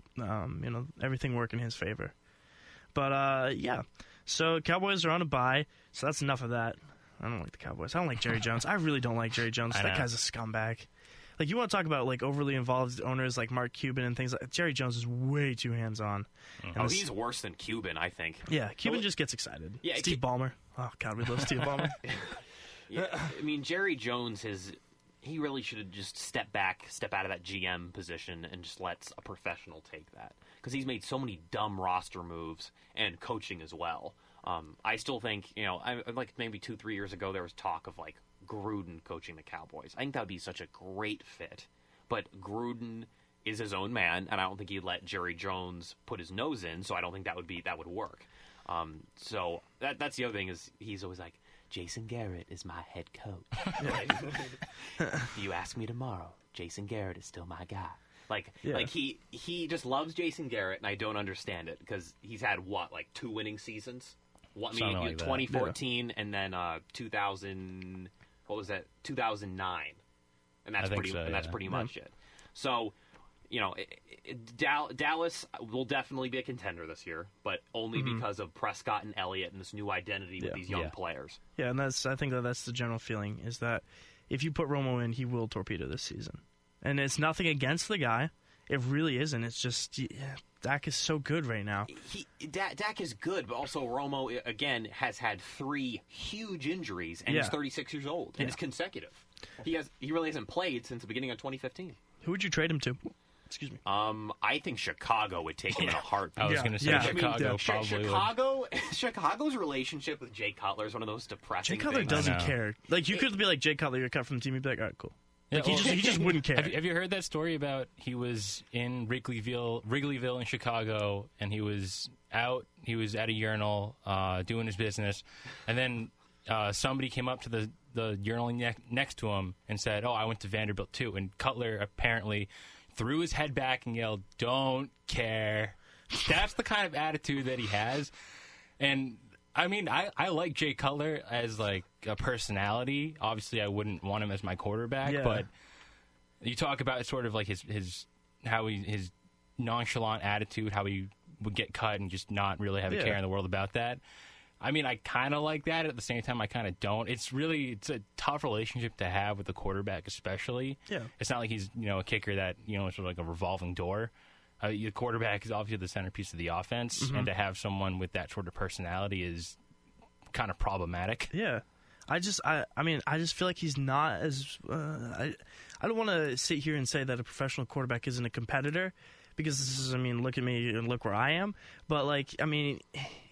everything work in his favor. But, so Cowboys are on a bye, so that's enough of that. I don't like the Cowboys. I don't like Jerry Jones. I really don't like Jerry Jones. That guy's a scumbag. Like, you want to talk about, like, overly involved owners like Mark Cuban and things like that. Jerry Jones is way too hands-on. Oh, he's worse than Cuban, I think. Yeah, Cuban just gets excited. Yeah, Steve Ballmer. Oh, God, we love Steve Ballmer. I mean, Jerry Jones he really should have just stepped out of that GM position and just let a professional take that. Because he's made so many dumb roster moves and coaching as well. I still think, like maybe 2-3 years ago, there was talk of, like, Gruden coaching the Cowboys. I think that would be such a great fit. But Gruden is his own man, and I don't think he'd let Jerry Jones put his nose in, so I don't think that would work. So that's the other thing is he's always like, Jason Garrett is my head coach. If you ask me tomorrow, Jason Garrett is still my guy. Like he just loves Jason Garrett, and I don't understand it because he's had 2 winning seasons. 2014 and then 2000. What was that? 2009, and that's pretty much it. So, Dallas will definitely be a contender this year, but only because of Prescott and Elliott and this new identity with these young players. Yeah, and I think that's the general feeling is that if you put Romo in, he will torpedo this season, and it's nothing against the guy. It really isn't. It's just Dak is so good right now. Dak is good, but also Romo, again, has had 3 huge injuries, and he's 36 years old, and it's consecutive. He really hasn't played since the beginning of 2015. Who would you trade him to? Excuse me. I think Chicago would take him in a heartbeat. I was going to say Chicago probably Chicago's relationship with Jay Cutler is one of those depressing things. Jay Cutler doesn't care. Like, you could be like, Jay Cutler, you're cut from the team, you'd be like, all right, cool. Like, he just wouldn't care. Have you heard that story about he was in Wrigleyville in Chicago, and he was at a urinal doing his business, and then somebody came up to the urinal next to him and said, "Oh, I went to Vanderbilt too." And Cutler apparently threw his head back and yelled, "Don't care." That's the kind of attitude that he has, and I mean, I like Jay Cutler as, like, a personality. Obviously, I wouldn't want him as my quarterback, but you talk about sort of like his nonchalant attitude, how he would get cut and just not really have a care in the world about that. I mean, I kind of like that. At the same time, I kind of don't. It's a tough relationship to have with the quarterback, especially. Yeah. It's not like he's, a kicker that, is sort of like a revolving door. The quarterback is obviously the centerpiece of the offense, and to have someone with that sort of personality is kind of problematic. Yeah. I just feel like he's not as. I don't want to sit here and say that a professional quarterback isn't a competitor, because this is. I mean, look at me and look where I am. But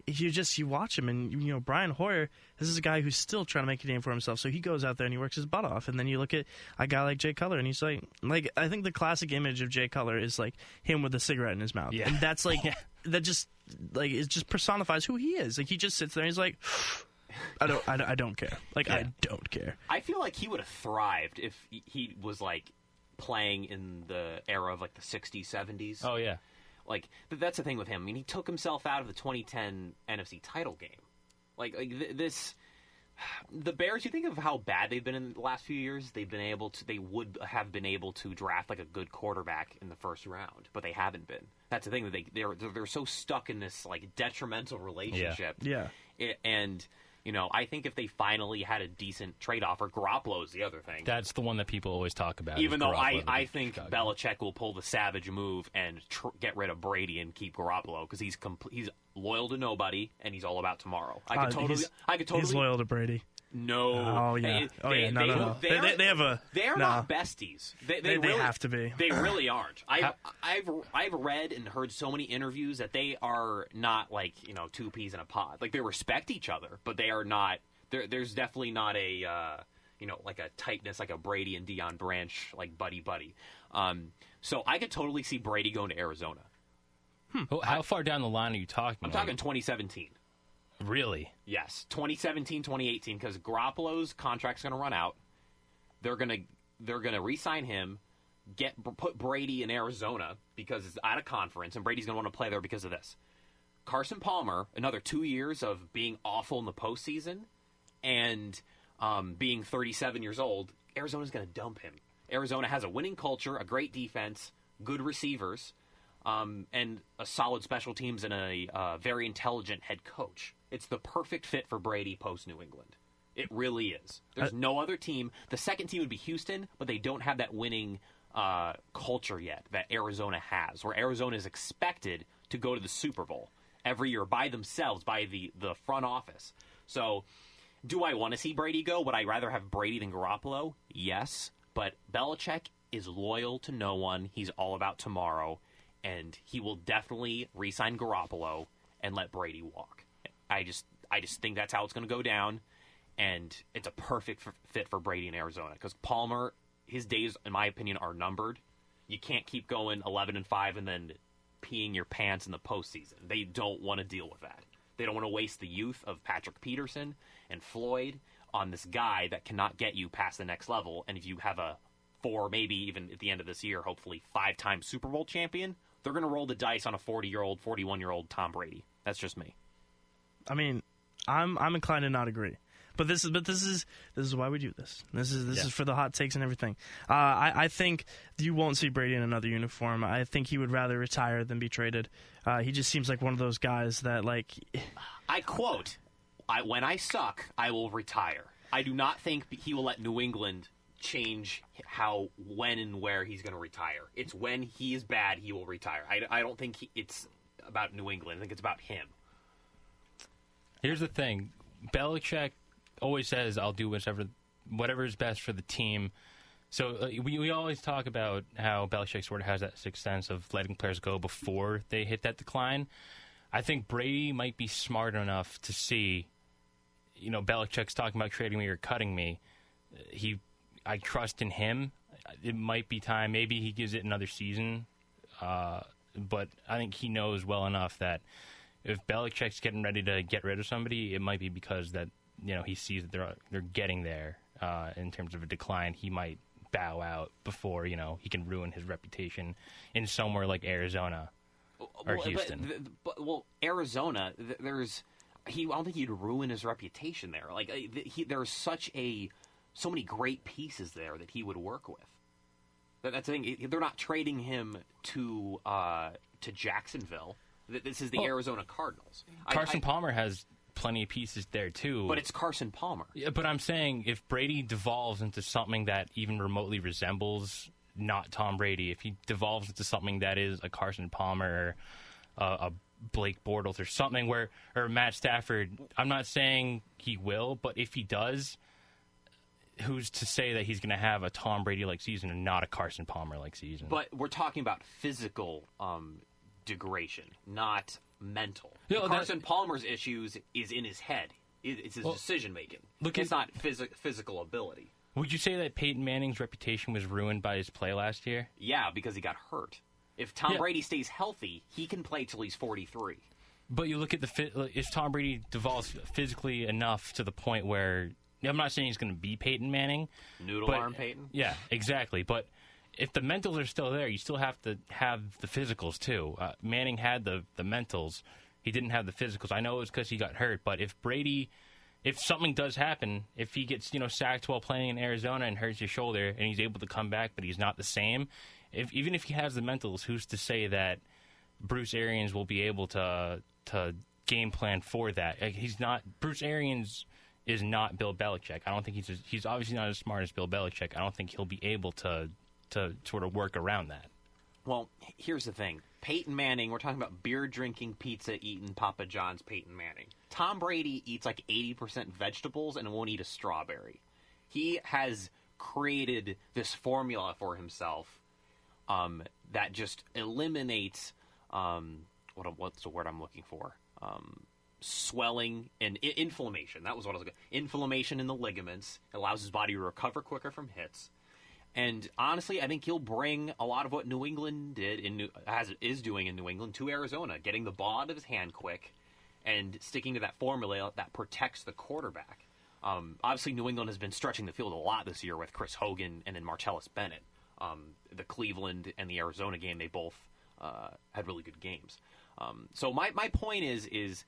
you watch him, and Brian Hoyer. This is a guy who's still trying to make a name for himself. So he goes out there and he works his butt off. And then you look at a guy like Jay Cutler, and he's like I think the classic image of Jay Cutler is like him with a cigarette in his mouth, and that's that just it just personifies who he is. Like he just sits there and he's like. I don't care. I don't care. I feel like he would have thrived if he was playing in the era of the 60s, 70s. Oh yeah. That's the thing with him. I mean, he took himself out of the 2010 NFC title game. The Bears. You think of how bad they've been in the last few years. They would have been able to draft a good quarterback in the first round, but they haven't been. That's the thing that they're so stuck in this detrimental relationship. Yeah. And I think if they finally had a decent trade offer, Garoppolo's the other thing. That's the one that people always talk about. Even though I think Belichick will pull the savage move and get rid of Brady and keep Garoppolo because he's loyal to nobody and he's all about tomorrow. I could totally. He's loyal to Brady. No. Oh yeah. No. They are not besties. They really have to be. They really aren't. I've read and heard so many interviews that they are not two peas in a pod. They respect each other, but they are not. There's definitely not a a tightness like a Brady and Deion Branch buddy. So I could totally see Brady going to Arizona. How far down the line are you talking? I'm talking 2017. Really? Yes, 2017, 2018, because Garoppolo's contract's going to run out. They're going to re-sign him, put Brady in Arizona because it's out of conference, and Brady's going to want to play there because of this. Carson Palmer, another 2 years of being awful in the postseason and being 37 years old, Arizona's going to dump him. Arizona has a winning culture, a great defense, good receivers, and a solid special teams and a very intelligent head coach. It's the perfect fit for Brady post-New England. It really is. There's no other team. The second team would be Houston, but they don't have that winning culture yet that Arizona has, where Arizona is expected to go to the Super Bowl every year by themselves, by the front office. So do I want to see Brady go? Would I rather have Brady than Garoppolo? Yes, but Belichick is loyal to no one. He's all about tomorrow, and he will definitely re-sign Garoppolo and let Brady walk. I just think that's how it's going to go down, and it's a perfect fit for Brady in Arizona because Palmer, his days, in my opinion, are numbered. You can't keep going 11-5 and then peeing your pants in the postseason. They don't want to deal with that. They don't want to waste the youth of Patrick Peterson and Floyd on this guy that cannot get you past the next level. And if you have a 4, maybe even at the end of this year, hopefully 5-time Super Bowl champion, they're going to roll the dice on a 40-year-old, 41-year-old Tom Brady. That's just me. I mean, I'm inclined to not agree, but this is why we do this. This is for the hot takes and everything. I think you won't see Brady in another uniform. I think he would rather retire than be traded. He just seems like one of those guys that I quote, "When I suck, I will retire." I do not think he will let New England change how, when, and where he's going to retire. It's when he is bad, he will retire. I don't think it's about New England. I think it's about him. Here's the thing. Belichick always says, I'll do whatever is best for the team. So we always talk about how Belichick sort of has that sixth sense of letting players go before they hit that decline. I think Brady might be smart enough to see, Belichick's talking about trading me or cutting me. I trust in him. It might be time. Maybe he gives it another season. But I think he knows well enough that if Belichick's getting ready to get rid of somebody, it might be because that he sees that they're getting there in terms of a decline. He might bow out before he can ruin his reputation in somewhere like Arizona or Houston. But Arizona, I don't think he'd ruin his reputation there. There's so many great pieces there that he would work with. That's the thing. They're not trading him to Jacksonville. This is the Arizona Cardinals. Carson Palmer has plenty of pieces there, too. But it's Carson Palmer. Yeah, but I'm saying if Brady devolves into something that even remotely resembles not Tom Brady, if he devolves into something that is a Carson Palmer or a Blake Bortles or something or Matt Stafford, I'm not saying he will, but if he does, who's to say that he's going to have a Tom Brady-like season and not a Carson Palmer-like season? But we're talking about physical degradation, not mental. Carson Palmer's issues is in his head. It's his decision-making. It's not physical ability. Would you say that Peyton Manning's reputation was ruined by his play last year? Yeah, because he got hurt. If Tom Brady stays healthy, he can play till he's 43. But you look at if Tom Brady devolves physically enough to the point where, I'm not saying he's going to be Peyton Manning. Noodle arm Peyton? Yeah, exactly. But if the mentals are still there, you still have to have the physicals too. Manning had the mentals. He didn't have the physicals. I know it was because he got hurt, but if something does happen, if he gets sacked while playing in Arizona and hurts his shoulder and he's able to come back but he's not the same, even if he has the mentals, who's to say that Bruce Arians will be able to game plan for that? He's not. Bruce Arians is not Bill Belichick. I don't think he's obviously not as smart as Bill Belichick. I don't think he'll be able to sort of work around that. Well, here's the thing. Peyton Manning, we're talking about beer-drinking, pizza-eating Papa John's Peyton Manning. Tom Brady eats like 80% vegetables and won't eat a strawberry. He has created this formula for himself that just eliminates, what's the word I'm looking for? Swelling and inflammation. That was what I was going to... Inflammation in the ligaments. It allows his body to recover quicker from hits. And honestly, I think he'll bring a lot of what New England is doing in New England to Arizona, getting the ball out of his hand quick and sticking to that formula that protects the quarterback. Obviously, New England has been stretching the field a lot this year with Chris Hogan and then Martellus Bennett. The Cleveland and the Arizona game, they both had really good games. So my point is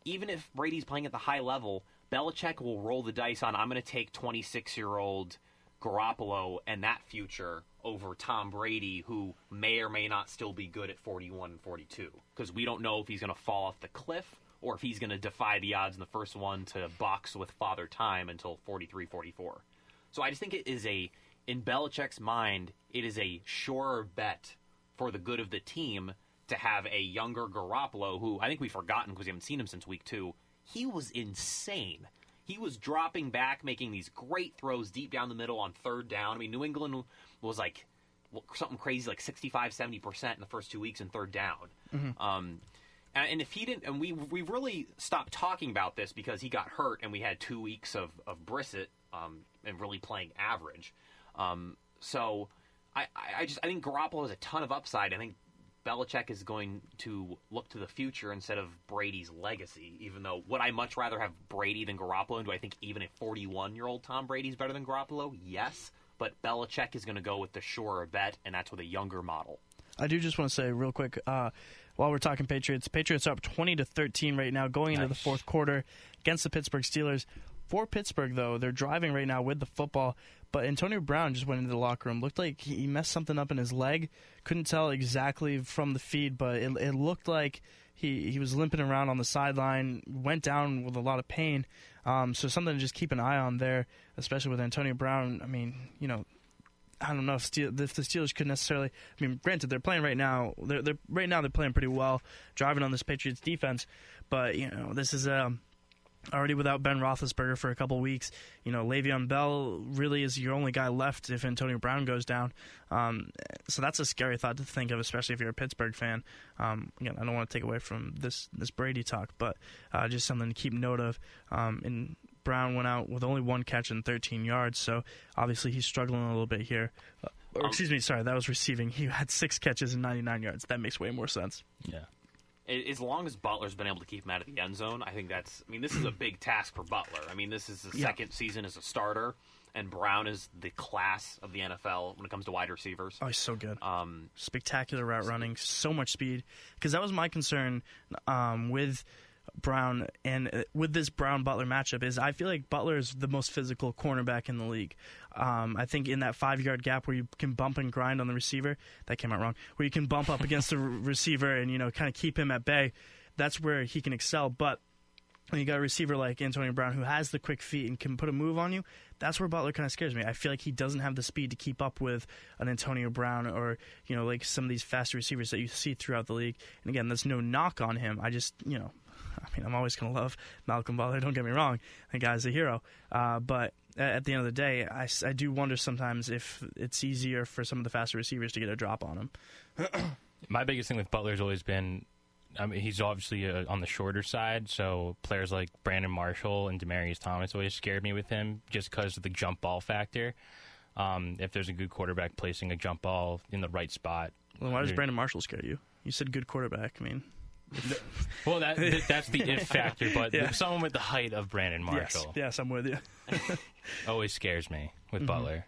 even if Brady's playing at the high level, Belichick will roll the dice on, I'm going to take 26-year-old Garoppolo and that future over Tom Brady, who may or may not still be good at 41 and 42, because we don't know if he's going to fall off the cliff or if he's going to defy the odds in the first one to box with Father Time until 43, 44. So I just think it is in Belichick's mind, it is a surer bet for the good of the team to have a younger Garoppolo, who I think we've forgotten because we haven't seen him since week 2. He was insane. He was dropping back, making these great throws deep down the middle on third down. I mean, New England was like something crazy, like 65, 70% in the first 2 weeks in third down. Mm-hmm. And if he didn't, and we really stopped talking about this because he got hurt, and we had 2 weeks of Brissett and really playing average. So I think Garoppolo has a ton of upside. I think Belichick is going to look to the future instead of Brady's legacy, even though would I much rather have Brady than Garoppolo? And do I think even a 41-year-old Tom Brady's better than Garoppolo? Yes, but Belichick is going to go with the surer bet, and that's with a younger model. I do just want to say real quick, while we're talking Patriots are up 20-13 right now going into the fourth quarter against the Pittsburgh Steelers. For Pittsburgh, though, they're driving right now with the football, but Antonio Brown just went into the locker room. Looked like he messed something up in his leg. Couldn't tell exactly from the feed, but it looked like he was limping around on the sideline, went down with a lot of pain. So something to just keep an eye on there, especially with Antonio Brown. I mean, I don't know if the Steelers could necessarily. I mean, granted, they're playing right now. They're playing pretty well, driving on this Patriots defense. But this is already without Ben Roethlisberger for a couple weeks. Le'Veon Bell really is your only guy left if Antonio Brown goes down. So that's a scary thought to think of, especially if you're a Pittsburgh fan. Again, I don't want to take away from this Brady talk, but just something to keep note of. And Brown went out with only one catch and 13 yards, so obviously he's struggling a little bit here. That was receiving. He had 6 catches and 99 yards. That makes way more sense. Yeah. As long as Butler's been able to keep him out of the end zone, I think this is a big task for Butler. I mean, this is the second season as a starter, and Brown is the class of the NFL when it comes to wide receivers. Oh, he's so good. Spectacular route running, so much speed. Because that was my concern with Brown and with this Brown-Butler matchup is I feel like Butler is the most physical cornerback in the league. I think in that 5-yard gap where you can bump and grind on the receiver, that came out wrong, where you can bump up against the receiver and kind of keep him at bay, that's where he can excel. But when you got a receiver like Antonio Brown who has the quick feet and can put a move on you, that's where Butler kind of scares me. I feel like he doesn't have the speed to keep up with an Antonio Brown or, like some of these faster receivers that you see throughout the league. And again, there's no knock on him. I just, I'm always going to love Malcolm Butler, don't get me wrong. The guy's a hero. But at the end of the day, I do wonder sometimes if it's easier for some of the faster receivers to get a drop on him. My biggest thing with Butler has always been, he's obviously on the shorter side, so players like Brandon Marshall and Demaryius Thomas always scared me with him just because of the jump ball factor. If there's a good quarterback placing a jump ball in the right spot. Well, why does Brandon Marshall scare you? You said good quarterback. I mean... Well, that's the if factor, but someone with the height of Brandon Marshall. Yes, I'm with you. Always scares me with Butler.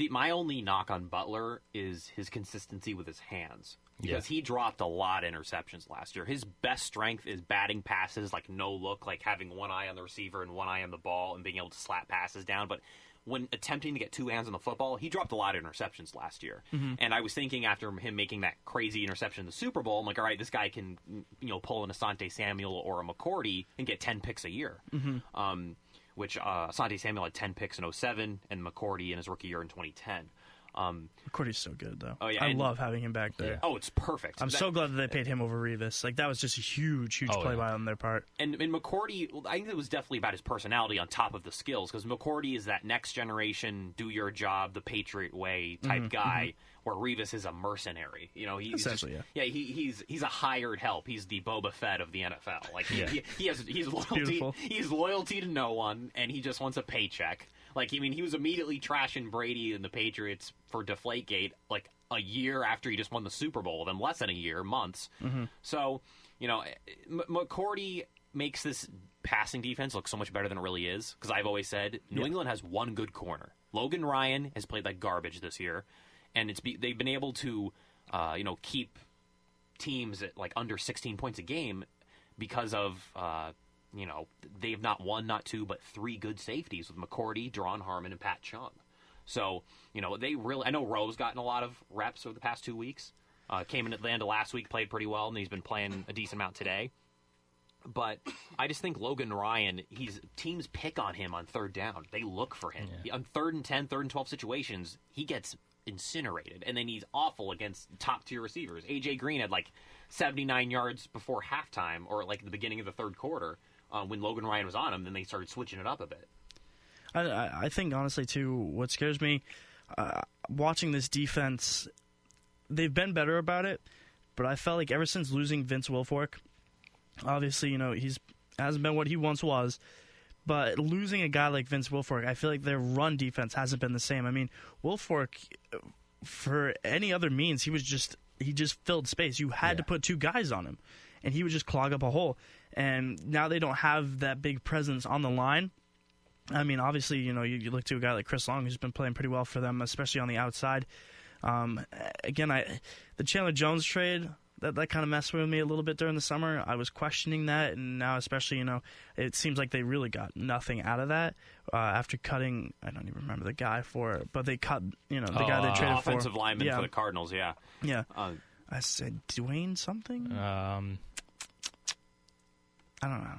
My only knock on Butler is his consistency with his hands. Because he dropped a lot of interceptions last year. His best strength is batting passes, like no look, like having one eye on the receiver and one eye on the ball and being able to slap passes down. But when attempting to get two hands on the football, he dropped a lot of interceptions last year. And I was thinking after him making that crazy interception in the Super Bowl, I'm like, all right, this guy can pull an Asante Samuel or a McCourty and get 10 picks a year. Which Asante Samuel had 10 picks in 2007 and McCourty in his rookie year in 2010. McCourty's so good, though. Oh, yeah, I love having him back there. Oh, it's perfect. I'm so glad that they paid him over Revis. Like, that was just a huge play by on their part. And McCourty, I think it was definitely about his personality on top of the skills, because McCourty is that next generation, do your job the Patriot way type guy, where Revis is a mercenary. He's essentially, he's a hired help. He's the Boba Fett of the NFL. Like he's loyalty. He's loyalty to no one, and he just wants a paycheck. Like, he was immediately trashing Brady and the Patriots for Deflategate, like, a year after he just won the Super Bowl, then less than a year, months. So, McCourty makes this passing defense look so much better than it really is, because I've always said New England has one good corner. Logan Ryan has played like garbage this year, and they've been able to, keep teams at, like, under 16 points a game because of... they've not one, not two, but three good safeties with McCourty, Deron Harmon, and Pat Chung. So, they really... I know Rowe's gotten a lot of reps over the past 2 weeks. Came in at the end of last week, played pretty well, and he's been playing a decent amount today. But I just think Logan Ryan, teams pick on him on third down. They look for him. On 3rd and 10, 3rd and 12 situations, he gets incinerated. And then he's awful against top-tier receivers. A.J. Green had, 79 yards before halftime, or, the beginning of the third quarter. When Logan Ryan was on him, then they started switching it up a bit. I think, honestly, too, what scares me, watching this defense, they've been better about it, but I felt like ever since losing Vince Wilfork, obviously, he's hasn't been what he once was, but losing a guy like Vince Wilfork, I feel like their run defense hasn't been the same. I mean, Wilfork, for any other means, he just filled space. You had to put two guys on him, and he would just clog up a hole. And now they don't have that big presence on the line. I mean, obviously, you look to a guy like Chris Long, who's been playing pretty well for them, especially on the outside. Again, the Chandler Jones trade, that kind of messed with me a little bit during the summer. I was questioning that, and now especially, it seems like they really got nothing out of that after cutting, I don't even remember the guy for it, but they cut, the guy they traded for. Offensive lineman for the Cardinals, Yeah. I said Dwayne something? I don't know.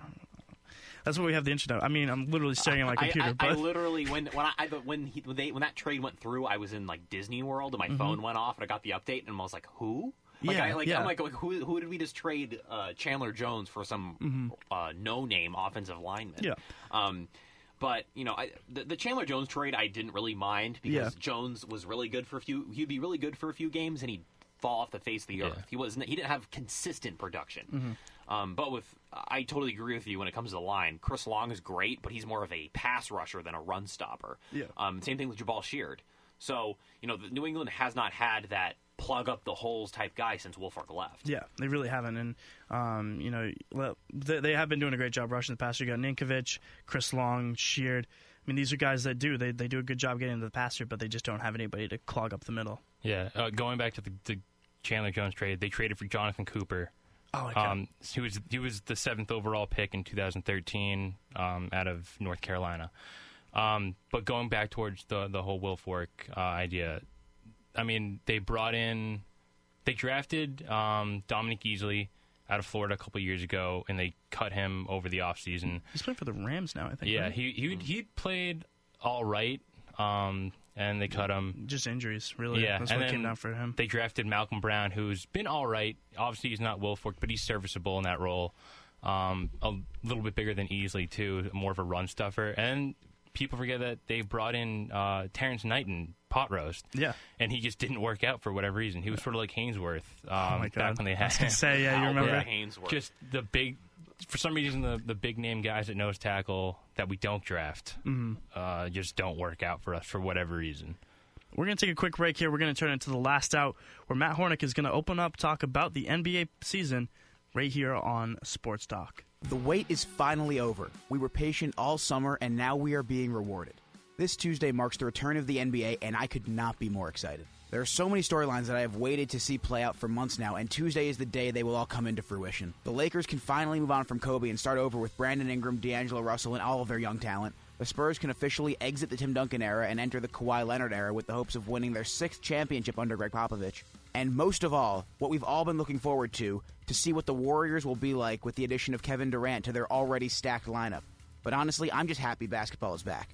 That's what we have the internet. I mean, I'm literally staring at my computer. I literally when that trade went through, I was in Disney World and my phone went off and I got the update and I was like, who? I'm like, who did we just trade Chandler Jones for some no-name offensive lineman? Yeah. But the Chandler Jones trade I didn't really mind because Jones was really good for he'd be really good for a few games and he'd fall off the face of the earth. He didn't have consistent production. But I totally agree with you when it comes to the line. Chris Long is great, but he's more of a pass rusher than a run stopper. Same thing with Jabal Sheard. So, New England has not had that plug up the holes type guy since Wilfork left. Yeah, they really haven't. And, they have been doing a great job rushing the passer. You got Ninkovich, Chris Long, Sheard. I mean, these are guys that do. They do a good job getting into the passer, but they just don't have anybody to clog up the middle. Yeah, going back to the Chandler Jones trade, they traded for Jonathan Cooper. Oh, okay. He was the 7th overall pick in 2013 out of North Carolina. But going back towards the whole Wilfork idea, I mean, they drafted Dominic Easley out of Florida a couple years ago, and they cut him over the offseason. He's playing for the Rams now, I think. Yeah, right? he played all right, and they cut him. Just injuries, really. Yeah, That's and what then came down for him. They drafted Malcolm Brown, who's been all right. Obviously, he's not Wilfork, but he's serviceable in that role. A little bit bigger than Easley, too, more of a run stuffer. And people forget that they brought in Terrence Knighton, pot roast. Yeah. And he just didn't work out for whatever reason. He was sort of like Hainsworth oh my God. back when they had I was going to say, yeah, you remember? Hainsworth. Just the big, for some reason, the big-name guys at nose tackle that we don't draft just don't work out for us for whatever reason. We're going to take a quick break here. We're going to turn into the last out, where Matt Hornick is going to open up, talk about the NBA season right here on Sports Talk. The wait is finally over. We were patient all summer, and now we are being rewarded. This Tuesday marks the return of the NBA, and I could not be more excited. There are so many storylines that I have waited to see play out for months now, and Tuesday is the day they will all come into fruition. The Lakers can finally move on from Kobe and start over with Brandon Ingram, D'Angelo Russell, and all of their young talent. The Spurs can officially exit the Tim Duncan era and enter the Kawhi Leonard era with the hopes of winning their 6th championship under Greg Popovich. And most of all, what we've all been looking forward to see what the Warriors will be like with the addition of Kevin Durant to their already stacked lineup. But honestly, I'm just happy basketball is back.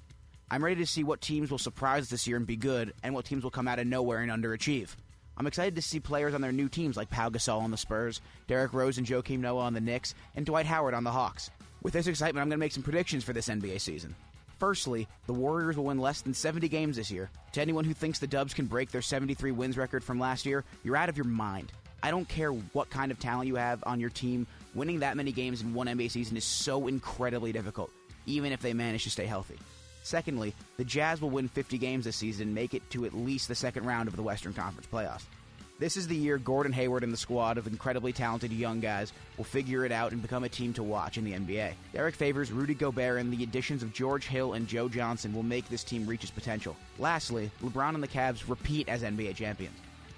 I'm ready to see what teams will surprise us this year and be good, and what teams will come out of nowhere and underachieve. I'm excited to see players on their new teams like Pau Gasol on the Spurs, Derrick Rose and Joakim Noah on the Knicks, and Dwight Howard on the Hawks. With this excitement, I'm going to make some predictions for this NBA season. Firstly, the Warriors will win less than 70 games this year. To anyone who thinks the Dubs can break their 73 wins record from last year, you're out of your mind. I don't care what kind of talent you have on your team, winning that many games in one NBA season is so incredibly difficult, even if they manage to stay healthy. Secondly, the Jazz will win 50 games this season and make it to at least the second round of the Western Conference playoffs. This is the year Gordon Hayward and the squad of incredibly talented young guys will figure it out and become a team to watch in the NBA. Derek Favors, Rudy Gobert, and the additions of George Hill and Joe Johnson will make this team reach its potential. Lastly, LeBron and the Cavs repeat as NBA champions.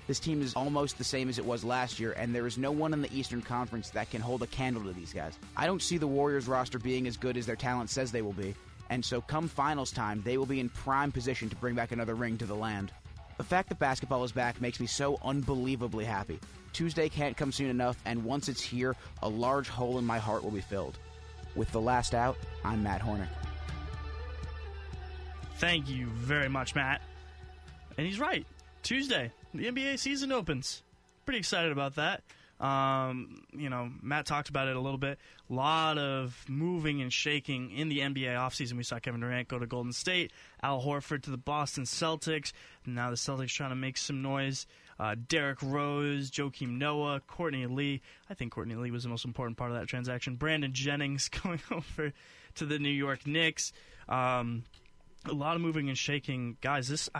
This team is almost the same as it was last year, and there is no one in the Eastern Conference that can hold a candle to these guys. I don't see the Warriors roster being as good as their talent says they will be, and so come finals time, they will be in prime position to bring back another ring to the land. The fact that basketball is back makes me so unbelievably happy. Tuesday can't come soon enough, and once it's here, a large hole in my heart will be filled. With the last out, I'm Matt Hornick. Thank you very much, Matt. And he's right. Tuesday, the NBA season opens. Pretty excited about that. Matt talked about it a little bit. A lot of moving and shaking in the NBA offseason. We saw Kevin Durant go to Golden State, Al Horford to the Boston Celtics. Now the Celtics trying to make some noise. Derrick Rose, Joakim Noah, Courtney Lee. I think Courtney Lee was the most important part of that transaction. Brandon Jennings going over to the New York Knicks. A lot of moving and shaking. Guys,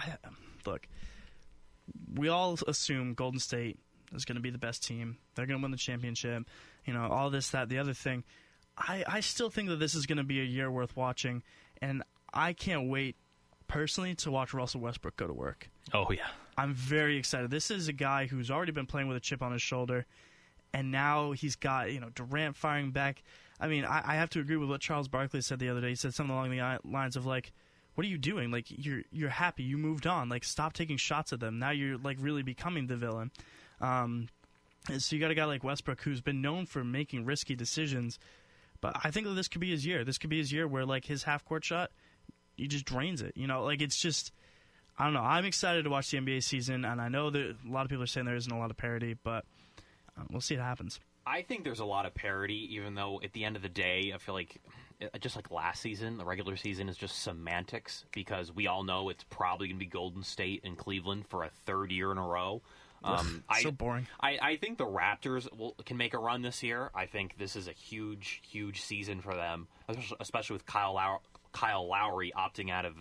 look, we all assume Golden State is going to be the best team. They're going to win the championship. All this, that, the other thing. I still think that this is going to be a year worth watching, and I can't wait, personally, to watch Russell Westbrook go to work. Oh, yeah. I'm very excited. This is a guy who's already been playing with a chip on his shoulder, and now he's got, Durant firing back. I mean, I have to agree with what Charles Barkley said the other day. He said something along the lines of, like, what are you doing? Like, you're happy. You moved on. Like, stop taking shots at them. Now you're, like, really becoming the villain. So you got a guy like Westbrook who's been known for making risky decisions, but I think that this could be his year. This could be his year where, like, his half-court shot, he just drains it. It's just, I don't know. I'm excited to watch the NBA season, and I know that a lot of people are saying there isn't a lot of parity, but we'll see what happens. I think there's a lot of parity, even though at the end of the day, I feel like, just like last season, the regular season is just semantics, because we all know it's probably going to be Golden State and Cleveland for a third year in a row. So boring. I think the Raptors can make a run this year. I think this is a huge, huge season for them, especially with Kyle Lowry opting out of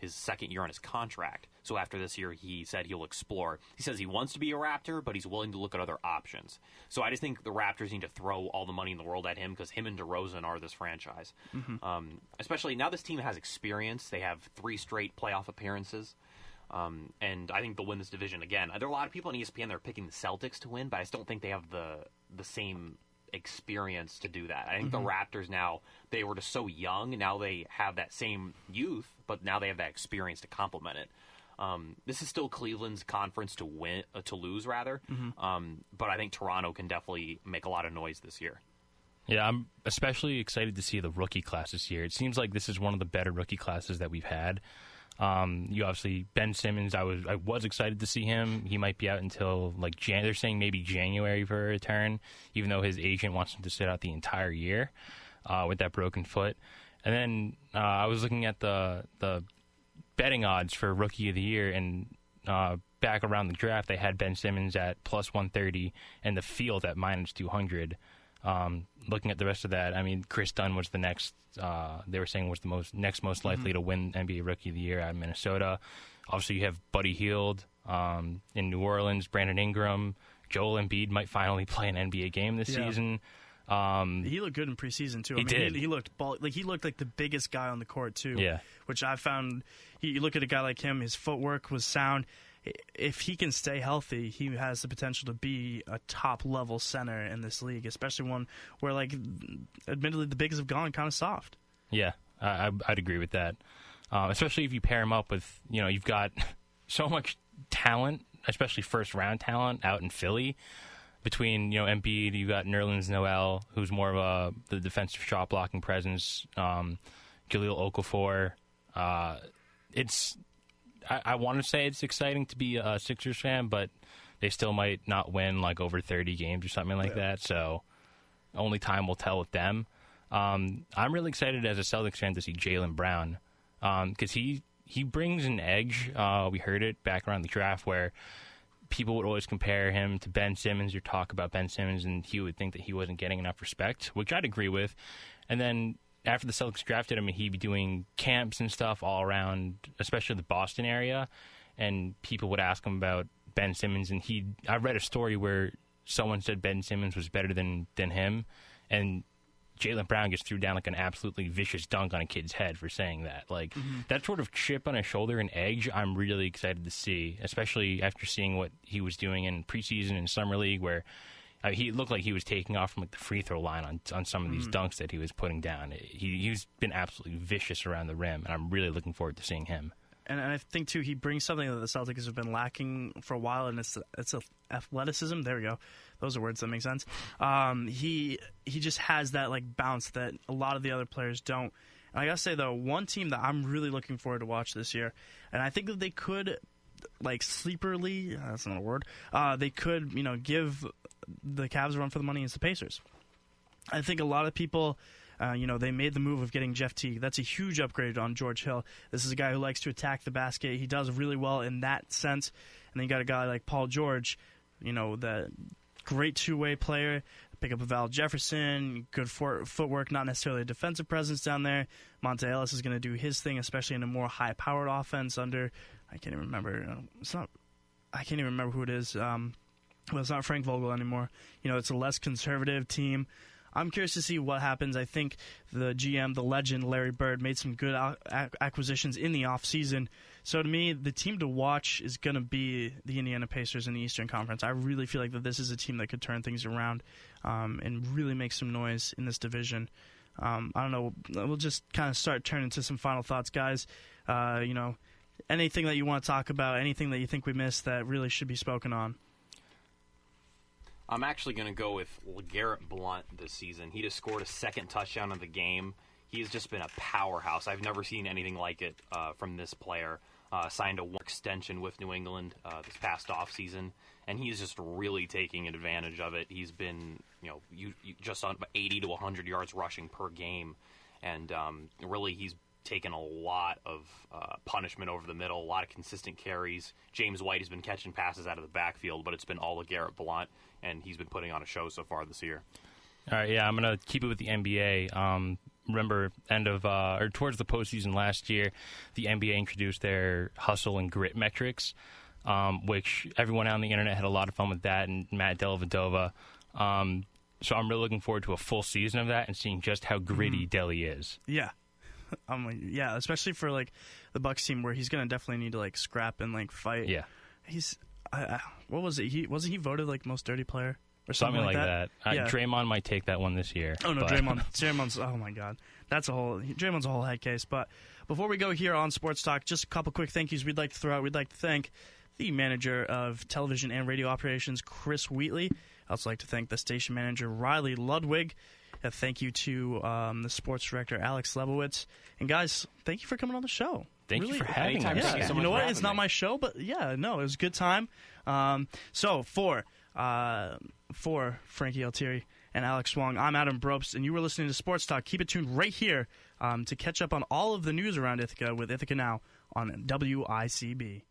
his second year on his contract. So after this year, he said he'll explore. He says he wants to be a Raptor, but he's willing to look at other options. So I just think the Raptors need to throw all the money in the world at him, because him and DeRozan are this franchise. Mm-hmm. Especially now this team has experience. They have 3 straight playoff appearances. And I think they'll win this division again. There are a lot of people on ESPN that are picking the Celtics to win, but I just don't think they have the same experience to do that. I think the Raptors now, they were just so young, and now they have that same youth, but now they have that experience to complement it. This is still Cleveland's conference to lose rather. But I think Toronto can definitely make a lot of noise this year. Yeah, I'm especially excited to see the rookie class this year. It seems like this is one of the better rookie classes that we've had. You obviously, Ben Simmons, I was excited to see him. He might be out until like they're saying maybe January for a return, even though his agent wants him to sit out the entire year with that broken foot. And then I was looking at the betting odds for Rookie of the Year, and back around the draft, they had Ben Simmons at plus 130 and the field at minus 200. Looking at the rest of that, I mean, Chris Dunn was the next. They were saying was the next most likely to win NBA Rookie of the Year out of Minnesota. Obviously, you have Buddy Hield in New Orleans, Brandon Ingram, Joel Embiid might finally play an NBA game this season. He looked good in preseason too. He did. He looked he looked like the biggest guy on the court too. Yeah. Which I found. You look at a guy like him. His footwork was sound. If he can stay healthy, he has the potential to be a top-level center in this league, especially one where, like, admittedly, the bigs have gone kind of soft. Yeah, I'd agree with that. Especially if you pair him up with, you've got so much talent, especially first-round talent out in Philly. Between, Embiid, you've got Nerlens Noel, who's more of the defensive shot-blocking presence, Jahlil Okafor. I want to say it's exciting to be a Sixers fan, but they still might not win like over 30 games or something like that. So only time will tell with them. I'm really excited as a Celtics fan to see Jaylen Brown because he brings an edge. We heard it back around the draft where people would always compare him to Ben Simmons or talk about Ben Simmons, and he would think that he wasn't getting enough respect, which I'd agree with. And then after the Celtics drafted him, he'd be doing camps and stuff all around, especially the Boston area, and people would ask him about Ben Simmons, and I read a story where someone said Ben Simmons was better than him, and Jaylen Brown just threw down like an absolutely vicious dunk on a kid's head for saying that. Like, that sort of chip on his shoulder and edge, I'm really excited to see, especially after seeing what he was doing in preseason and summer league, where he looked like he was taking off from like the free throw line on some of these dunks that he was putting down. He's been absolutely vicious around the rim, and I'm really looking forward to seeing him. And I think, too, he brings something that the Celtics have been lacking for a while, and it's athleticism. There we go. Those are words that make sense. He just has that like bounce that a lot of the other players don't. And I got to say, though, one team that I'm really looking forward to watch this year, and I think that they could, like, sleeperly, that's not a word, they could, give the Cavs a run for the money, is the Pacers. I think a lot of people, they made the move of getting Jeff Teague. That's a huge upgrade on George Hill. This is a guy who likes to attack the basket. He does really well in that sense. And then you got a guy like Paul George, the great two-way player. Pick up a Val Jefferson, good footwork, not necessarily a defensive presence down there. Monte Ellis is going to do his thing, especially in a more high-powered offense under, I can't even remember. I can't even remember who it is. Well, it's not Frank Vogel anymore. It's a less conservative team. I'm curious to see what happens. I think the GM, the legend, Larry Bird, made some good acquisitions in the offseason. So to me, the team to watch is going to be the Indiana Pacers in the Eastern Conference. I really feel like that this is a team that could turn things around and really make some noise in this division. I don't know. We'll just kind of start turning to some final thoughts, guys. Anything that you want to talk about, anything that you think we missed that really should be spoken on? I'm actually going to go with LeGarrette Blount this season. He just scored a second touchdown of the game. He's just been a powerhouse. I've never seen anything like it from this player. Signed a one extension with New England this past offseason, and he's just really taking advantage of it. He's been, just on 80 to 100 yards rushing per game, and really he's taken a lot of punishment over the middle, a lot of consistent carries. James White has been catching passes out of the backfield, but it's been all LeGarrette Blount, and he's been putting on a show so far this year. All right, yeah, I'm going to keep it with the NBA. Remember, towards the postseason last year, the NBA introduced their hustle and grit metrics, which everyone on the internet had a lot of fun with that, and Matt Dellavedova. So I'm really looking forward to a full season of that and seeing just how gritty Delly is. Yeah. Yeah, especially for like the Bucks team where he's gonna definitely need to like scrap and like fight. Yeah, he's what was it? Wasn't he voted like most dirty player? or something like that. Yeah. Draymond might take that one this year. Oh no, Draymond's oh my God, Draymond's a whole head case. But before we go here on Sports Talk, just a couple quick thank yous we'd like to throw out. We'd like to thank the manager of television and radio operations, Chris Wheatley. I'd also like to thank the station manager, Riley Ludwig. Thank you to the sports director, Alex Lebowitz. And guys, thank you for coming on the show. Thank you for having us. Yeah, so you know much what? It's not me. my show, but yeah, no, it was a good time. So for Frankie Altieri and Alex Wong, I'm Adam Brobst, and you were listening to Sports Talk. Keep it tuned right here to catch up on all of the news around Ithaca with Ithaca Now on WICB.